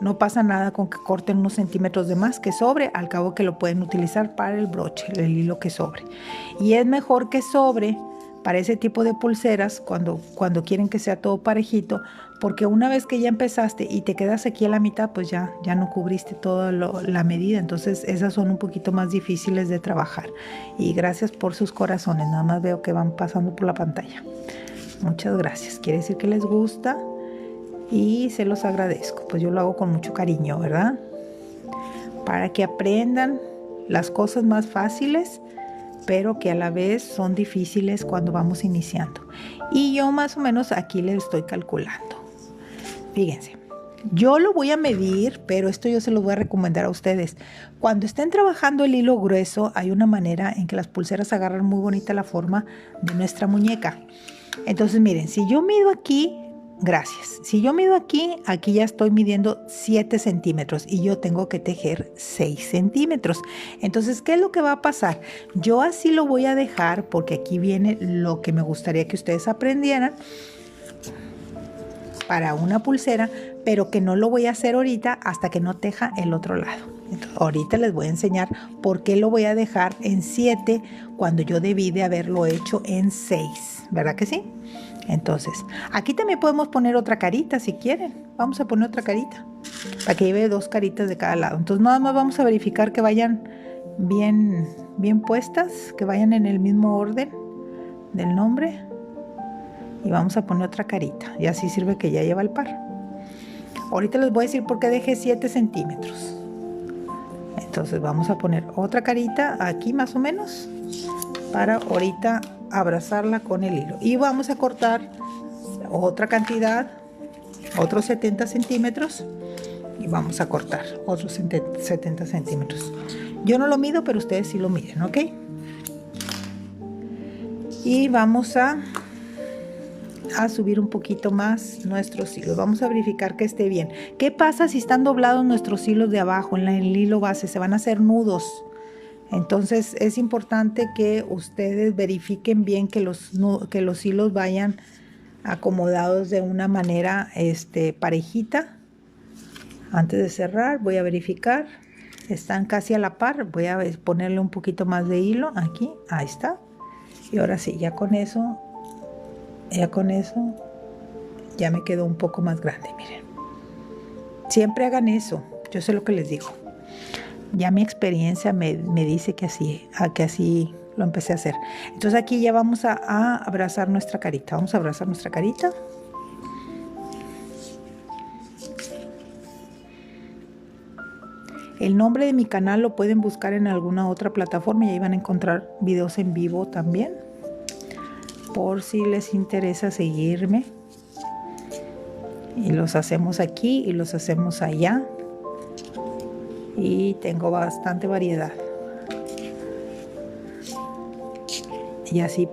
no pasa nada con que corten unos centímetros de más que sobre, al cabo que lo pueden utilizar para el broche, el hilo que sobre. Y es mejor que sobre para ese tipo de pulseras cuando quieren que sea todo parejito, porque una vez que ya empezaste y te quedas aquí a la mitad, pues ya no cubriste toda la medida, entonces esas son un poquito más difíciles de trabajar. Y gracias por sus corazones, nada más veo que van pasando por la pantalla. Muchas gracias, quiere decir que les gusta y se los agradezco, pues yo lo hago con mucho cariño, ¿verdad? Para que aprendan las cosas más fáciles, pero que a la vez son difíciles cuando vamos iniciando. Y yo más o menos aquí les estoy calculando. Fíjense, yo lo voy a medir, pero esto yo se lo voy a recomendar a ustedes. Cuando estén trabajando el hilo grueso, hay una manera en que las pulseras agarran muy bonita la forma de nuestra muñeca. Entonces miren, si yo mido aquí, gracias. Si yo mido aquí ya estoy midiendo 7 centímetros y yo tengo que tejer 6 centímetros. Entonces, ¿qué es lo que va a pasar? Yo así lo voy a dejar porque aquí viene lo que me gustaría que ustedes aprendieran para una pulsera, pero que no lo voy a hacer ahorita hasta que no teja el otro lado. Entonces, ahorita les voy a enseñar por qué lo voy a dejar en 7 cuando yo debí de haberlo hecho en 6, ¿verdad que sí? Entonces, aquí también podemos poner otra carita si quieren. Vamos a poner otra carita para que lleve 2 caritas de cada lado. Entonces, nada más vamos a verificar que vayan bien puestas, que vayan en el mismo orden del nombre. Y vamos a poner otra carita. Y así sirve que ya lleva el par. Ahorita les voy a decir por qué dejé 7 centímetros. Entonces, vamos a poner otra carita aquí más o menos para ahorita abrazarla con el hilo y vamos a cortar otra cantidad, otros 70 centímetros y vamos a cortar otros 70 centímetros. Yo no lo mido, pero ustedes sí lo miden, ¿ok? Y vamos a subir un poquito más nuestros hilos. Vamos a verificar que esté bien. ¿Qué pasa si están doblados nuestros hilos de abajo en el hilo base? Se van a hacer nudos. Entonces es importante que ustedes verifiquen bien que los hilos vayan acomodados de una manera parejita. Antes de cerrar voy a verificar, están casi a la par, voy a ponerle un poquito más de hilo aquí, ahí está. Y ahora sí, ya con eso ya me quedó un poco más grande, miren. Siempre hagan eso, yo sé lo que les digo. Ya mi experiencia me dice que así lo empecé a hacer. Entonces aquí ya vamos a abrazar nuestra carita. Vamos a abrazar nuestra carita. El nombre de mi canal lo pueden buscar en alguna otra plataforma y ahí van a encontrar videos en vivo también. Por si les interesa seguirme. Y los hacemos aquí y los hacemos allá. Y tengo bastante variedad y así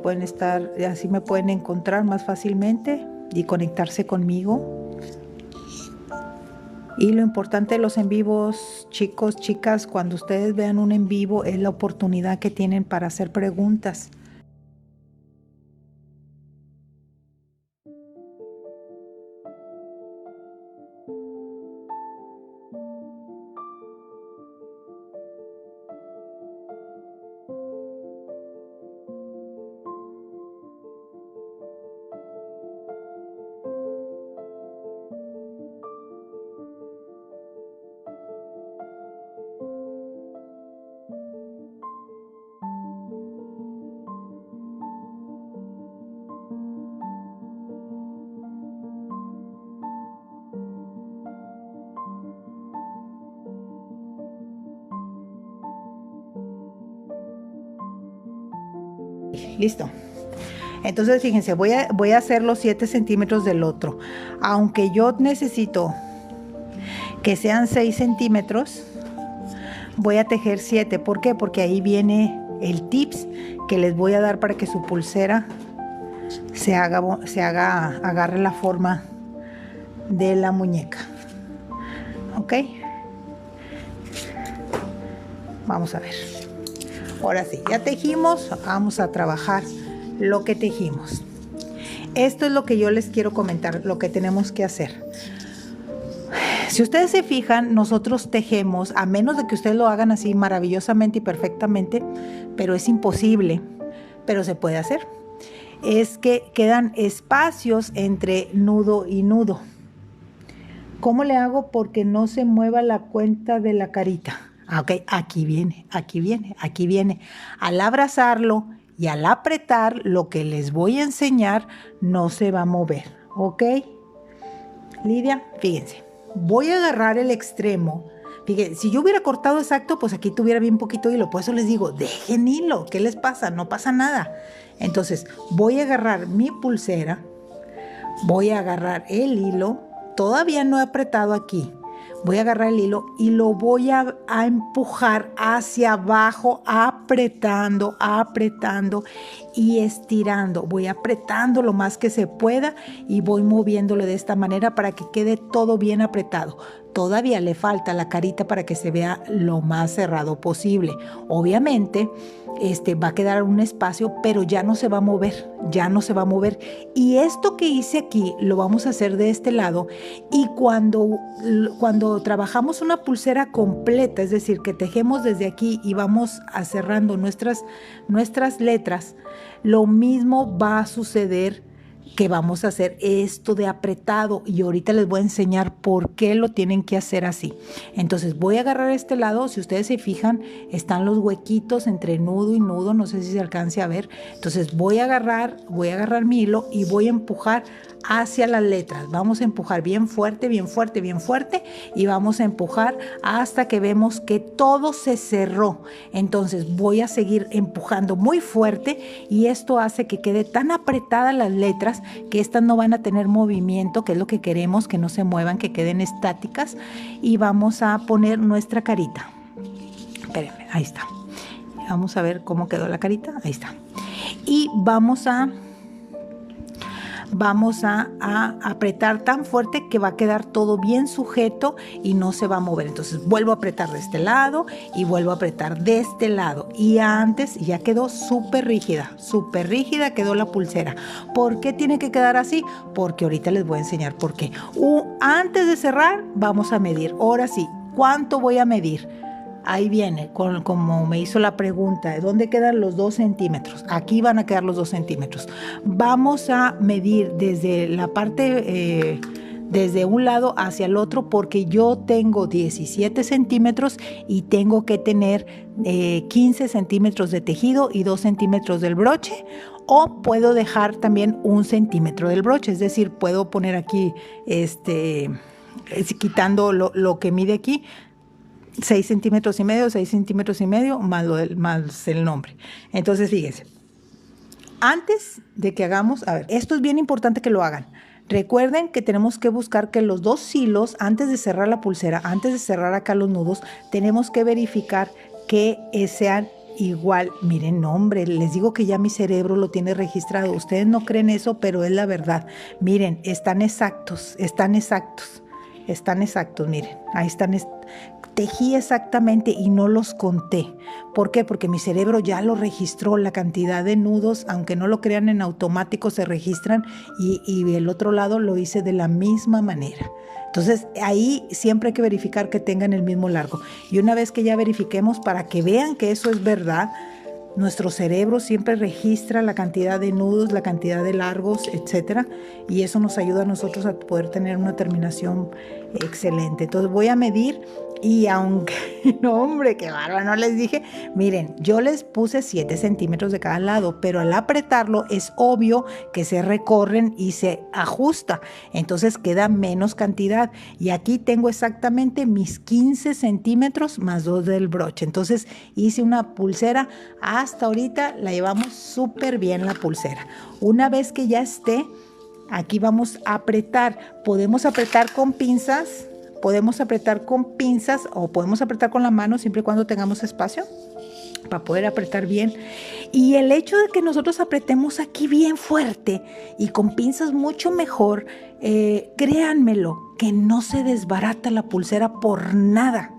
me pueden encontrar más fácilmente y conectarse conmigo Y lo importante de los en vivos, chicos, chicas, cuando ustedes vean un en vivo, es la oportunidad que tienen para hacer preguntas. Listo. Entonces, fíjense, voy a hacer los 7 centímetros del otro. Aunque yo necesito que sean 6 centímetros, voy a tejer 7. ¿Por qué? Porque ahí viene el tips que les voy a dar para que su pulsera agarre la forma de la muñeca. ¿Ok? Vamos a ver. Ahora sí, ya tejimos, vamos a trabajar lo que tejimos. Esto es lo que yo les quiero comentar, lo que tenemos que hacer. Si ustedes se fijan, nosotros tejemos, a menos de que ustedes lo hagan así maravillosamente y perfectamente, pero es imposible, pero se puede hacer. Es que quedan espacios entre nudo y nudo. ¿Cómo le hago? Porque no se mueva la cuenta de la carita. Ok, aquí viene, aquí viene, aquí viene. Al abrazarlo y al apretar, lo que les voy a enseñar no se va a mover. ¿Ok? Lidia, fíjense. Voy a agarrar el extremo. Fíjense, si yo hubiera cortado exacto, pues aquí tuviera bien poquito hilo. Por eso les digo, dejen hilo. ¿Qué les pasa? No pasa nada. Entonces, voy a agarrar mi pulsera. Voy a agarrar el hilo. Todavía no he apretado aquí. Voy a agarrar el hilo y lo voy a empujar hacia abajo, apretando y estirando. Voy apretando lo más que se pueda y voy moviéndolo de esta manera para que quede todo bien apretado. Todavía le falta la carita para que se vea lo más cerrado posible. Obviamente, va a quedar un espacio, pero ya no se va a mover, ya no se va a mover. Y esto que hice aquí lo vamos a hacer de este lado. Y cuando trabajamos una pulsera completa, es decir, que tejemos desde aquí y vamos cerrando nuestras letras, lo mismo va a suceder, que vamos a hacer esto de apretado, y ahorita les voy a enseñar por qué lo tienen que hacer así. Entonces voy a agarrar este lado. Si ustedes se fijan, están los huequitos entre nudo y nudo, no sé si se alcance a ver. Entonces voy a agarrar mi hilo y voy a empujar hacia las letras. Vamos a empujar bien fuerte, bien fuerte, bien fuerte, y vamos a empujar hasta que vemos que todo se cerró. Entonces voy a seguir empujando muy fuerte, y esto hace que quede tan apretadas las letras que estas no van a tener movimiento, que es lo que queremos, que no se muevan, que queden estáticas. Y vamos a poner nuestra carita. Espérenme, ahí está. Vamos a ver cómo quedó la carita. Ahí está. Y vamos a apretar tan fuerte que va a quedar todo bien sujeto y no se va a mover. Entonces vuelvo a apretar de este lado y vuelvo a apretar de este lado, y antes ya quedó súper rígida quedó la pulsera. ¿Por qué tiene que quedar así? Porque ahorita les voy a enseñar por qué. Antes de cerrar vamos a medir. Ahora sí, ¿cuánto voy a medir? Ahí viene, como me hizo la pregunta, ¿dónde quedan los 2 centímetros? Aquí van a quedar los 2 centímetros. Vamos a medir desde la parte, desde un lado hacia el otro, porque yo tengo 17 centímetros y tengo que tener 15 centímetros de tejido y 2 centímetros del broche. O puedo dejar también 1 centímetro del broche, es decir, puedo poner aquí, quitando lo que mide aquí, 6 centímetros y medio, 6 centímetros y medio, más el nombre. Entonces, fíjense, antes de que hagamos, a ver, esto es bien importante que lo hagan. Recuerden que tenemos que buscar que los 2 hilos, antes de cerrar la pulsera, antes de cerrar acá los nudos, tenemos que verificar que sean igual. Miren, no, hombre, les digo que ya mi cerebro lo tiene registrado. Ustedes no creen eso, pero es la verdad. Miren, están exactos, están exactos. están exactos, miren, ahí están, tejí exactamente y no los conté. ¿Por qué? Porque mi cerebro ya lo registró, la cantidad de nudos, aunque no lo crean, en automático se registran, y el otro lado lo hice de la misma manera. Entonces ahí siempre hay que verificar que tengan el mismo largo. Y una vez que ya verifiquemos, para que vean que eso es verdad, nuestro cerebro siempre registra la cantidad de nudos, la cantidad de largos, etcétera, y eso nos ayuda a nosotros a poder tener una terminación excelente. Entonces voy a medir, y aunque, no hombre, qué bárbaro, no les dije, miren, yo les puse 7 centímetros de cada lado, pero al apretarlo es obvio que se recorren y se ajusta, entonces queda menos cantidad, y aquí tengo exactamente mis 15 centímetros más 2 del broche. Entonces hice una pulsera. Hasta ahorita la llevamos súper bien la pulsera. Una vez que ya esté, aquí vamos a apretar. Podemos apretar con pinzas, o podemos apretar con la mano, siempre y cuando tengamos espacio para poder apretar bien. Y el hecho de que nosotros apretemos aquí bien fuerte y con pinzas mucho mejor, créanmelo, que no se desbarata la pulsera por nada,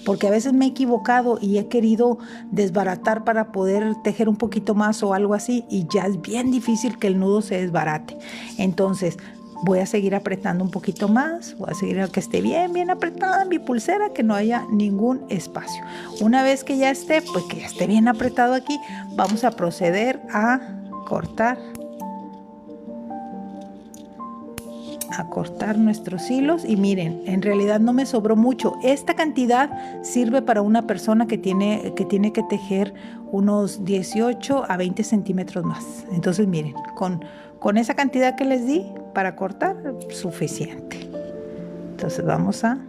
porque a veces me he equivocado y he querido desbaratar para poder tejer un poquito más o algo así, y ya es bien difícil que el nudo se desbarate. Entonces voy a seguir apretando un poquito más, voy a seguir a que esté bien apretada mi pulsera, que no haya ningún espacio. Una vez que ya esté, pues que ya esté bien apretado aquí, vamos a proceder a cortar nuestros hilos. Y miren, en realidad no me sobró mucho. Esta cantidad sirve para una persona que tiene que tejer unos 18 a 20 centímetros más. Entonces miren, con esa cantidad que les di para cortar, suficiente. Entonces vamos a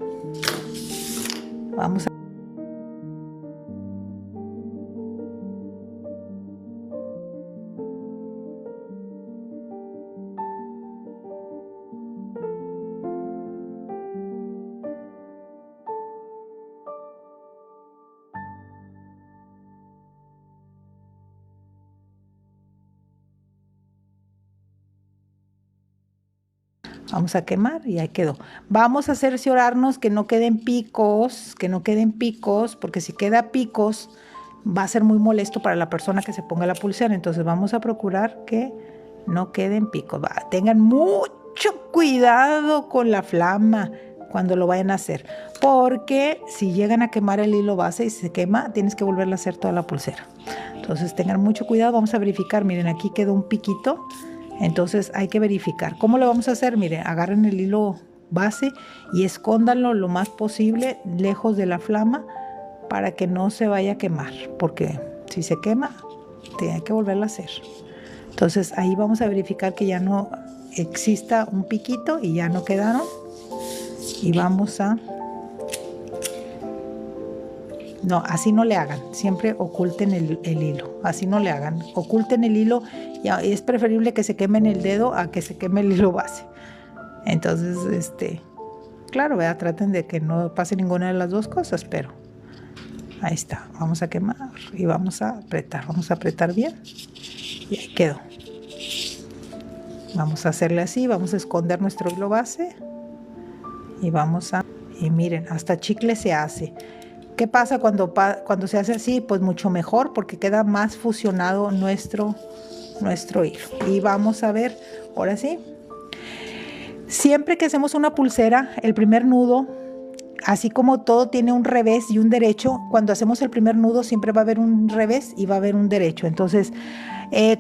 quemar, y ahí quedó. Vamos a cerciorarnos que no queden picos, porque si queda picos va a ser muy molesto para la persona que se ponga la pulsera. Entonces vamos a procurar que no queden picos. Tengan mucho cuidado con la flama cuando lo vayan a hacer, porque si llegan a quemar el hilo base y se quema, tienes que volverla a hacer toda la pulsera. Entonces tengan mucho cuidado. Vamos a verificar. Miren, aquí quedó un piquito. Entonces hay que verificar. ¿Cómo lo vamos a hacer? Miren, agarren el hilo base y escóndanlo lo más posible lejos de la flama para que no se vaya a quemar, porque si se quema, tiene que volverlo a hacer. Entonces ahí vamos a verificar que ya no exista un piquito y ya no quedaron. Y vamos a... No, así no le hagan. Siempre oculten el hilo. Así no le hagan. Oculten el hilo. Ya, es preferible que se quemen el dedo a que se queme el hilo base. Entonces, claro, ¿verdad? Traten de que no pase ninguna de las dos cosas, pero ahí está. Vamos a quemar y vamos a apretar. Vamos a apretar bien. Y ahí quedó. Vamos a hacerle así. Vamos a esconder nuestro hilo base. Y y miren, hasta chicle se hace. ¿Qué pasa cuando se hace así? Pues mucho mejor, porque queda más fusionado nuestro hilo. Y vamos a ver, ahora sí. Siempre que hacemos una pulsera, el primer nudo, así como todo tiene un revés y un derecho, cuando hacemos el primer nudo siempre va a haber un revés y va a haber un derecho. Entonces,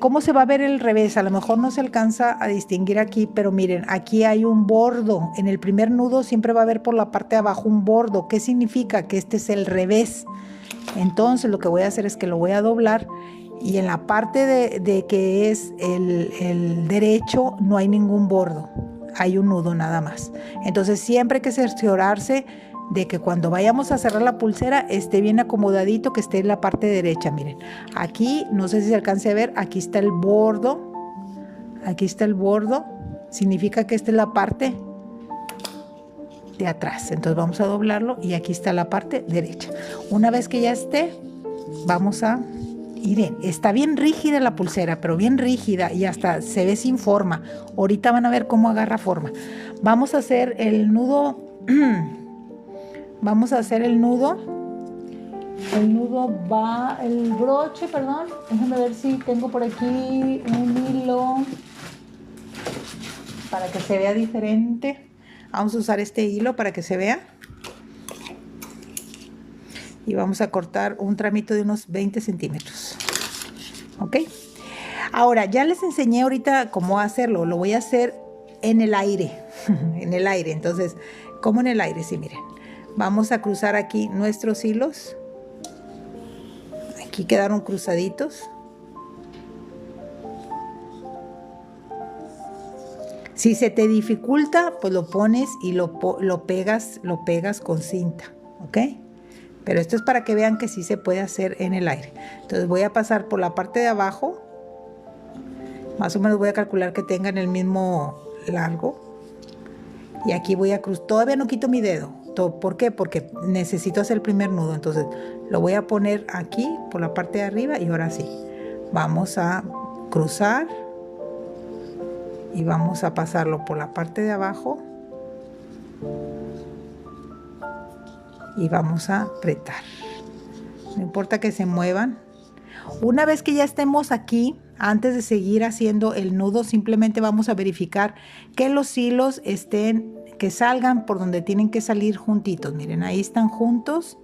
¿cómo se va a ver el revés? A lo mejor no se alcanza a distinguir aquí, pero miren, aquí hay un bordo. En el primer nudo siempre va a haber por la parte de abajo un bordo. ¿Qué significa? Que este es el revés. Entonces lo que voy a hacer es que lo voy a doblar, y en la parte de que es el derecho no hay ningún bordo, hay un nudo nada más. Entonces siempre hay que cerciorarse de que cuando vayamos a cerrar la pulsera esté bien acomodadito, que esté en la parte derecha. Miren, aquí no sé si se alcance a ver, aquí está el bordo, significa que esta es la parte de atrás. Entonces vamos a doblarlo y aquí está la parte derecha. Una vez que ya esté, vamos a... Miren, está bien rígida la pulsera, pero bien rígida, y hasta se ve sin forma. Ahorita van a ver cómo agarra forma. Vamos a hacer el nudo. Vamos a hacer el nudo. El nudo va, el broche, perdón. Déjenme ver si tengo por aquí un hilo para que se vea diferente. Vamos a usar este hilo para que se vea. Y vamos a cortar un tramito de unos 20 centímetros. ¿Ok? Ahora, ya les enseñé ahorita cómo hacerlo. Lo voy a hacer en el aire. En el aire. Entonces, ¿cómo en el aire? Sí, miren. Vamos a cruzar aquí nuestros hilos. Aquí quedaron cruzaditos. Si se te dificulta, pues lo pones y lo pegas con cinta, ¿ok? Pero esto es para que vean que sí se puede hacer en el aire. Entonces voy a pasar por la parte de abajo. Más o menos voy a calcular que tengan el mismo largo. Y aquí voy a cruzar. Todavía no quito mi dedo. ¿Por qué? Porque necesito hacer el primer nudo. Entonces lo voy a poner aquí por la parte de arriba y ahora sí. Vamos a cruzar. Y vamos a pasarlo por la parte de abajo. Y vamos a apretar. No importa que se muevan. Una vez que ya estemos aquí, antes de seguir haciendo el nudo, simplemente vamos a verificar que los hilos que salgan por donde tienen que salir juntitos. Miren, ahí están juntos.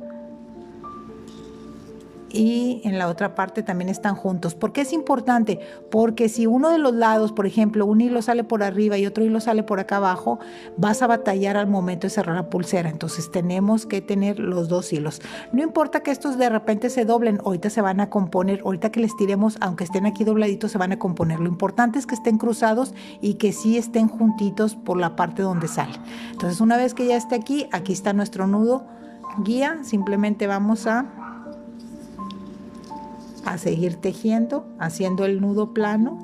Y en la otra parte también están juntos. ¿Por qué es importante? Porque si uno de los lados, por ejemplo, un hilo sale por arriba y otro hilo sale por acá abajo, vas a batallar al momento de cerrar la pulsera. Entonces tenemos que tener los dos hilos. No importa que estos de repente se doblen, ahorita se van a componer, ahorita que les tiremos, aunque estén aquí dobladitos, se van a componer. Lo importante es que estén cruzados y que sí estén juntitos por la parte donde sale. Entonces una vez que ya esté aquí, aquí está nuestro nudo guía. Simplemente vamos a seguir tejiendo, haciendo el nudo plano,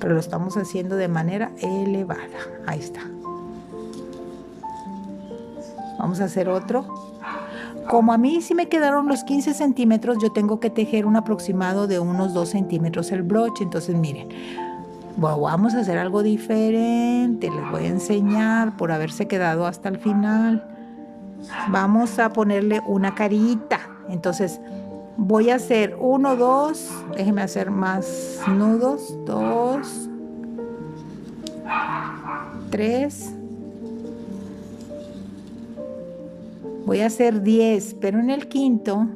pero lo estamos haciendo de manera elevada. Ahí está. Vamos a hacer otro. Como a mí sí me quedaron los 15 centímetros, yo tengo que tejer un aproximado de unos 2 centímetros el broche. Entonces miren, bueno, vamos a hacer algo diferente. Les voy a enseñar por haberse quedado hasta el final. Vamos a ponerle una carita. Entonces voy a hacer 1, 2, déjenme hacer más nudos, 2, 3, voy a hacer 10, pero en el quinto,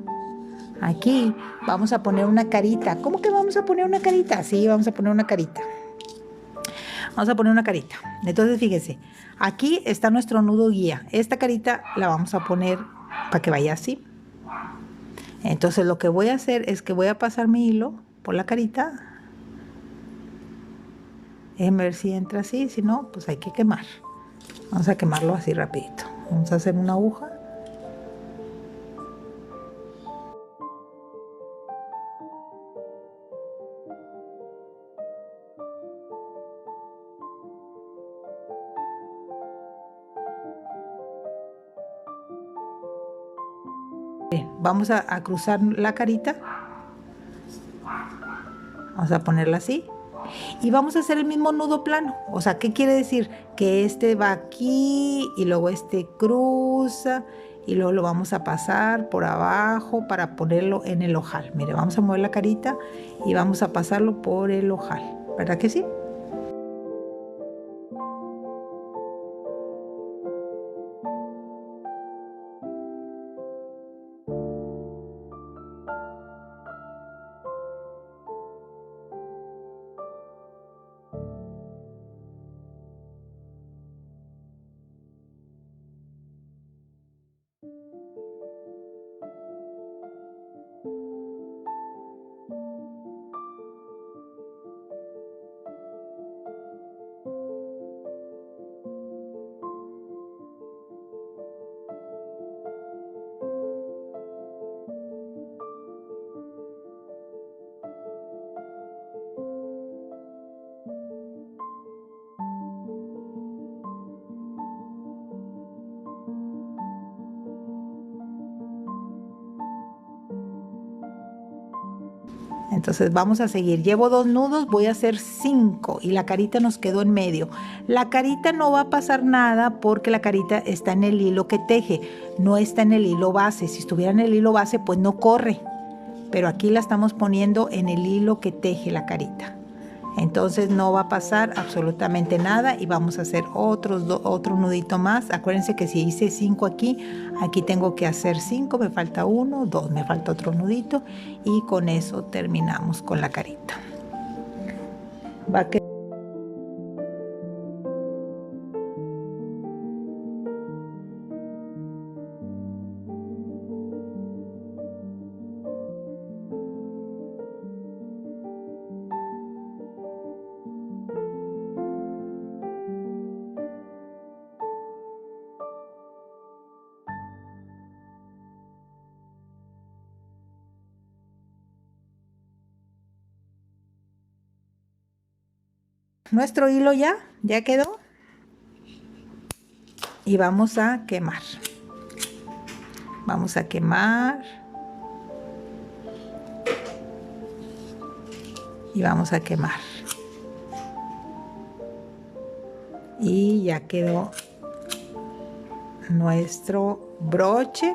aquí vamos a poner una carita. ¿Cómo que vamos a poner una carita? Sí, vamos a poner una carita. Vamos a poner una carita. Entonces fíjense, aquí está nuestro nudo guía. Esta carita la vamos a poner para que vaya así. Entonces lo que voy a hacer es que voy a pasar mi hilo por la carita. Déjenme ver si entra así, si no, pues hay que quemar. Vamos a quemarlo así rapidito. Vamos a hacer una aguja. Bien, vamos a cruzar la carita. Vamos a ponerla así. Y vamos a hacer el mismo nudo plano. O sea, ¿qué quiere decir? Que este va aquí y luego este cruza y luego lo vamos a pasar por abajo para ponerlo en el ojal. Mire, vamos a mover la carita y vamos a pasarlo por el ojal. ¿Verdad que sí? Entonces vamos a seguir. Llevo 2 nudos, voy a hacer 5 y la carita nos quedó en medio. La carita no va a pasar nada porque la carita está en el hilo que teje, no está en el hilo base. Si estuviera en el hilo base, pues no corre. Pero aquí la estamos poniendo en el hilo que teje la carita. Entonces no va a pasar absolutamente nada y vamos a hacer otro nudito más. Acuérdense que si hice 5 aquí, aquí tengo que hacer 5, me falta 1, 2, me falta otro nudito y con eso terminamos con la carita. Va a quedar nuestro hilo ya quedó y vamos a quemar. Vamos a quemar y vamos a quemar y ya quedó nuestro broche.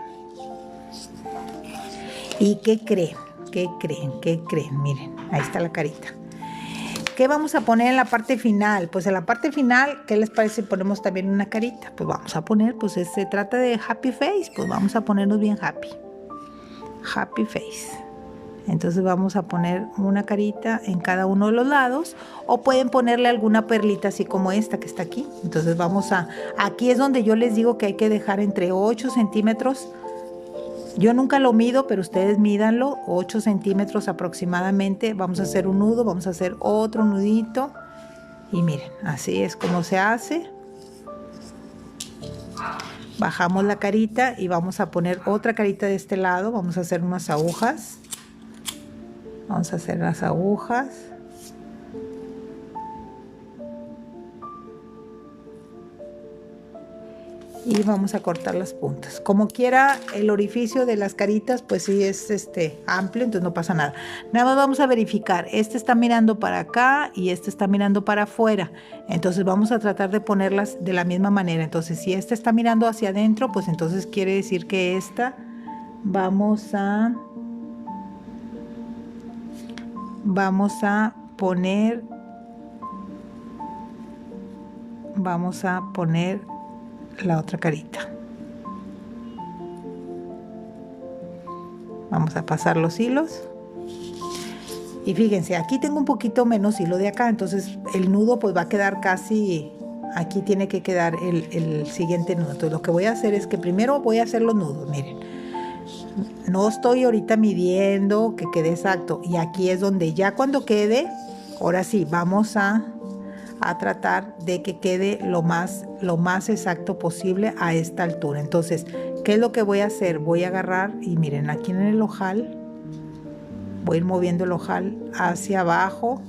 ¿Y qué creen? ¿Qué creen? ¿Qué creen? Miren, ahí está la carita. ¿Qué vamos a poner en la parte final? Pues en la parte final, ¿qué les parece si ponemos también una carita? Pues vamos a poner, pues se trata de happy face, pues vamos a ponernos bien happy. Happy face. Entonces vamos a poner una carita en cada uno de los lados o pueden ponerle alguna perlita así como esta que está aquí. Entonces vamos a, aquí es donde yo les digo que hay que dejar entre 8 centímetros. Yo nunca lo mido, pero ustedes mídanlo, 8 centímetros aproximadamente. Vamos a hacer un nudo, vamos a hacer otro nudito. Y miren, así es como se hace. Bajamos la carita y vamos a poner otra carita de este lado. Vamos a hacer unas agujas. Vamos a hacer las agujas. Y vamos a cortar las puntas. Como quiera, el orificio de las caritas, pues sí es amplio, entonces no pasa nada. Nada más vamos a verificar. Este está mirando para acá y este está mirando para afuera. Entonces vamos a tratar de ponerlas de la misma manera. Entonces, si este está mirando hacia adentro, pues entonces quiere decir que esta vamos a poner la otra carita. Vamos a pasar los hilos y fíjense, aquí tengo un poquito menos hilo de acá, entonces el nudo pues va a quedar casi, aquí tiene que quedar el siguiente nudo. Entonces lo que voy a hacer es que primero voy a hacer los nudos. Miren, no estoy ahorita midiendo que quede exacto y aquí es donde ya cuando quede, ahora sí vamos a tratar de que quede lo más exacto posible a esta altura. Entonces, ¿qué es lo que voy a hacer? Voy a agarrar y miren, aquí en el ojal, voy a ir moviendo el ojal hacia abajo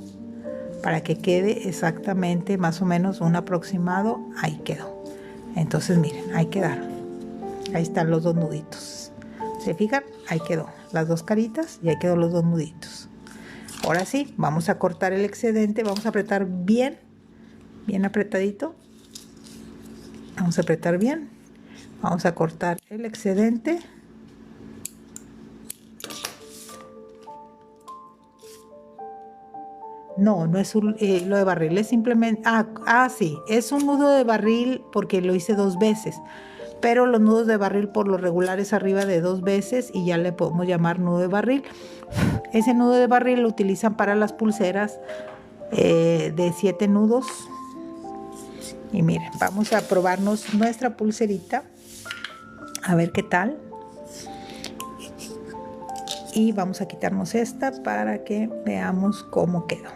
para que quede exactamente más o menos un aproximado. Ahí quedó. Entonces, miren, ahí quedaron. Ahí están los 2 nuditos. ¿Se fijan? Ahí quedó las 2 caritas y ahí quedó los 2 nuditos. Ahora sí, vamos a cortar el excedente, vamos a apretar bien apretadito. Vamos a apretar bien. Vamos a cortar el excedente. No es lo de barril, es simplemente... sí, es un nudo de barril porque lo hice 2 veces. Pero los nudos de barril por lo regular es arriba de 2 veces y ya le podemos llamar nudo de barril. Ese nudo de barril lo utilizan para las pulseras de 7 nudos. Y miren, vamos a probarnos nuestra pulserita, a ver qué tal. Y vamos a quitarnos esta para que veamos cómo quedó.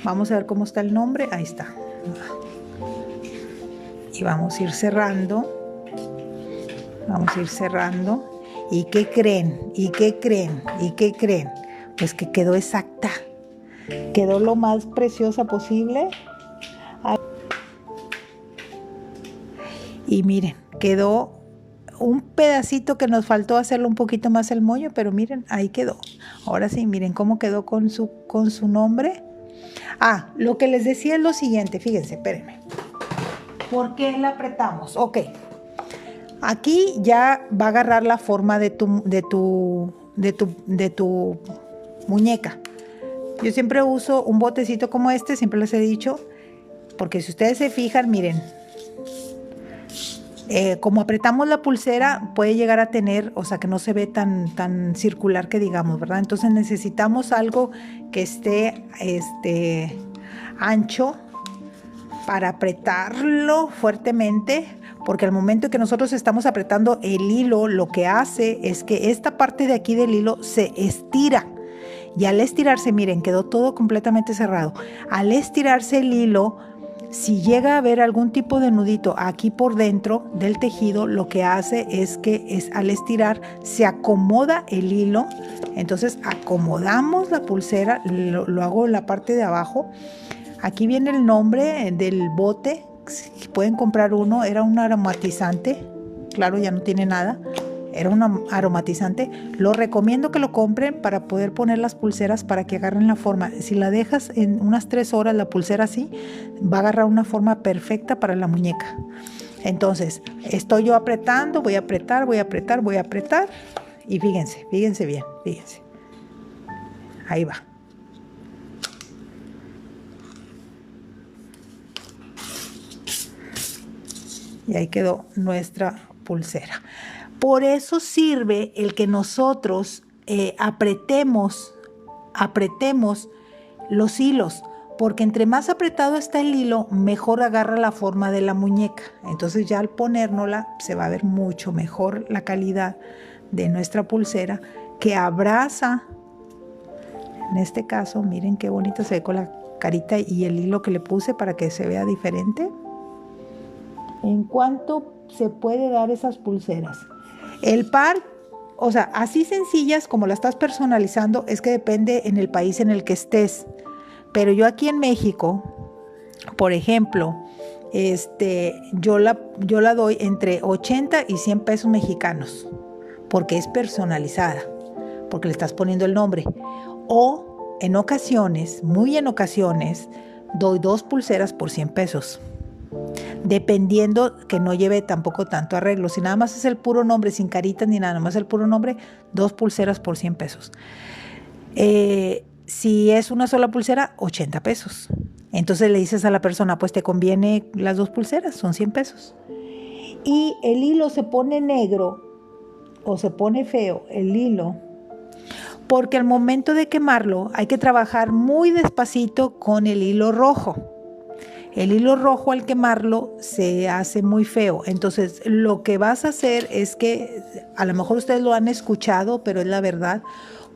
Vamos a ver cómo está el nombre, ahí está. Y vamos a ir cerrando. Vamos a ir cerrando. ¿Y qué creen? ¿Y qué creen? ¿Y qué creen? Pues que quedó exacta. Quedó lo más preciosa posible. Y miren, quedó un pedacito que nos faltó hacerlo un poquito más el moño, pero miren, ahí quedó. Ahora sí, miren cómo quedó con su nombre. Ah, lo que les decía es lo siguiente, fíjense, espérenme. ¿Por qué la apretamos? Ok. Aquí ya va a agarrar la forma de tu muñeca. Yo siempre uso un botecito como este, siempre les he dicho, porque si ustedes se fijan, miren, como apretamos la pulsera, puede llegar a tener, o sea, que no se ve tan circular que digamos, ¿verdad? Entonces necesitamos algo que esté ancho para apretarlo fuertemente, porque al momento que nosotros estamos apretando el hilo, lo que hace es que esta parte de aquí del hilo se estira. Y al estirarse, miren, quedó todo completamente cerrado. Al estirarse el hilo, si llega a haber algún tipo de nudito aquí por dentro del tejido, lo que hace es que al estirar se acomoda el hilo. Entonces acomodamos la pulsera, lo hago en la parte de abajo. Aquí viene el nombre del bote, si pueden comprar uno, era un aromatizante, claro, ya no tiene nada, era un aromatizante. Lo recomiendo que lo compren para poder poner las pulseras para que agarren la forma. Si la dejas en unas 3 horas la pulsera así, va a agarrar una forma perfecta para la muñeca. Entonces, estoy yo apretando, voy a apretar, y fíjense bien, fíjense. Ahí va. Y ahí quedó nuestra pulsera. Por eso sirve el que nosotros apretemos los hilos, porque entre más apretado está el hilo, mejor agarra la forma de la muñeca. Entonces ya al ponérnosla se va a ver mucho mejor la calidad de nuestra pulsera, que abraza. En este caso, miren qué bonita se ve con la carita y el hilo que le puse para que se vea diferente. ¿En cuánto se puede dar esas pulseras? El par, o sea, así sencillas como la estás personalizando, es que depende en el país en el que estés. Pero yo aquí en México, por ejemplo, yo la doy entre 80 y 100 pesos mexicanos, porque es personalizada, porque le estás poniendo el nombre. O en ocasiones, muy en ocasiones, doy 2 pulseras por 100 pesos. Dependiendo que no lleve tampoco tanto arreglo. Si nada más es el puro nombre, sin caritas ni nada más el puro nombre, 2 pulseras por 100 pesos. Si es una sola pulsera, 80 pesos. Entonces le dices a la persona, pues te conviene las 2 pulseras, son 100 pesos. Y el hilo se pone negro o se pone feo, el hilo, porque al momento de quemarlo hay que trabajar muy despacito con el hilo rojo. El hilo rojo al quemarlo se hace muy feo. Entonces lo que vas a hacer es que, a lo mejor ustedes lo han escuchado, pero es la verdad,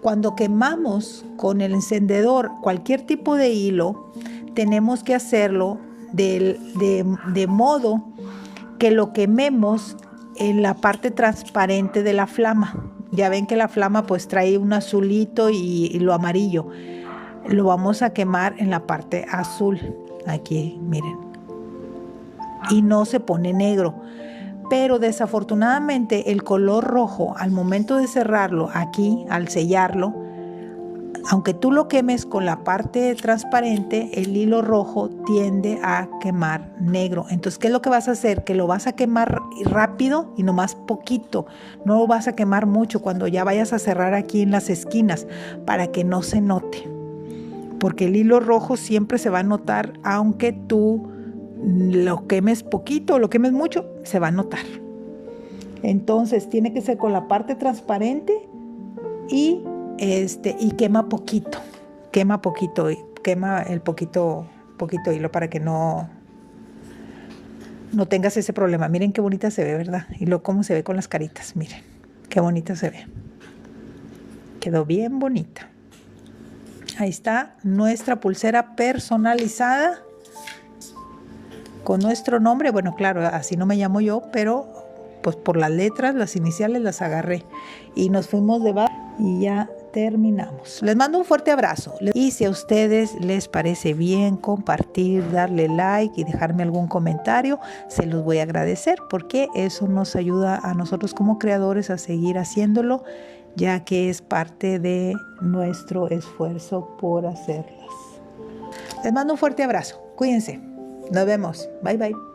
cuando quemamos con el encendedor cualquier tipo de hilo, tenemos que hacerlo de modo que lo quememos en la parte transparente de la flama. Ya ven que la flama pues trae un azulito y lo amarillo. Lo vamos a quemar en la parte azul. Aquí, miren. Y no se pone negro. Pero desafortunadamente el color rojo, al momento de cerrarlo aquí, al sellarlo, aunque tú lo quemes con la parte transparente, el hilo rojo tiende a quemar negro. Entonces, ¿qué es lo que vas a hacer? Que lo vas a quemar rápido y nomás poquito. No lo vas a quemar mucho cuando ya vayas a cerrar aquí en las esquinas, para que no se note. Porque el hilo rojo siempre se va a notar, aunque tú lo quemes poquito o lo quemes mucho, se va a notar. Entonces tiene que ser con la parte transparente y quema poquito, quema el poquito hilo para que no tengas ese problema. Miren qué bonita se ve, ¿verdad? Y luego cómo se ve con las caritas, miren, qué bonita se ve. Quedó bien bonita. Ahí está nuestra pulsera personalizada con nuestro nombre. Bueno, claro, así no me llamo yo, pero pues por las letras, las iniciales las agarré y nos fuimos de bar y ya terminamos. Les mando un fuerte abrazo. Y si a ustedes les parece bien compartir, darle like y dejarme algún comentario, se los voy a agradecer porque eso nos ayuda a nosotros como creadores a seguir haciéndolo, ya que es parte de nuestro esfuerzo por hacerlas. Les mando un fuerte abrazo. Cuídense. Nos vemos. Bye, bye.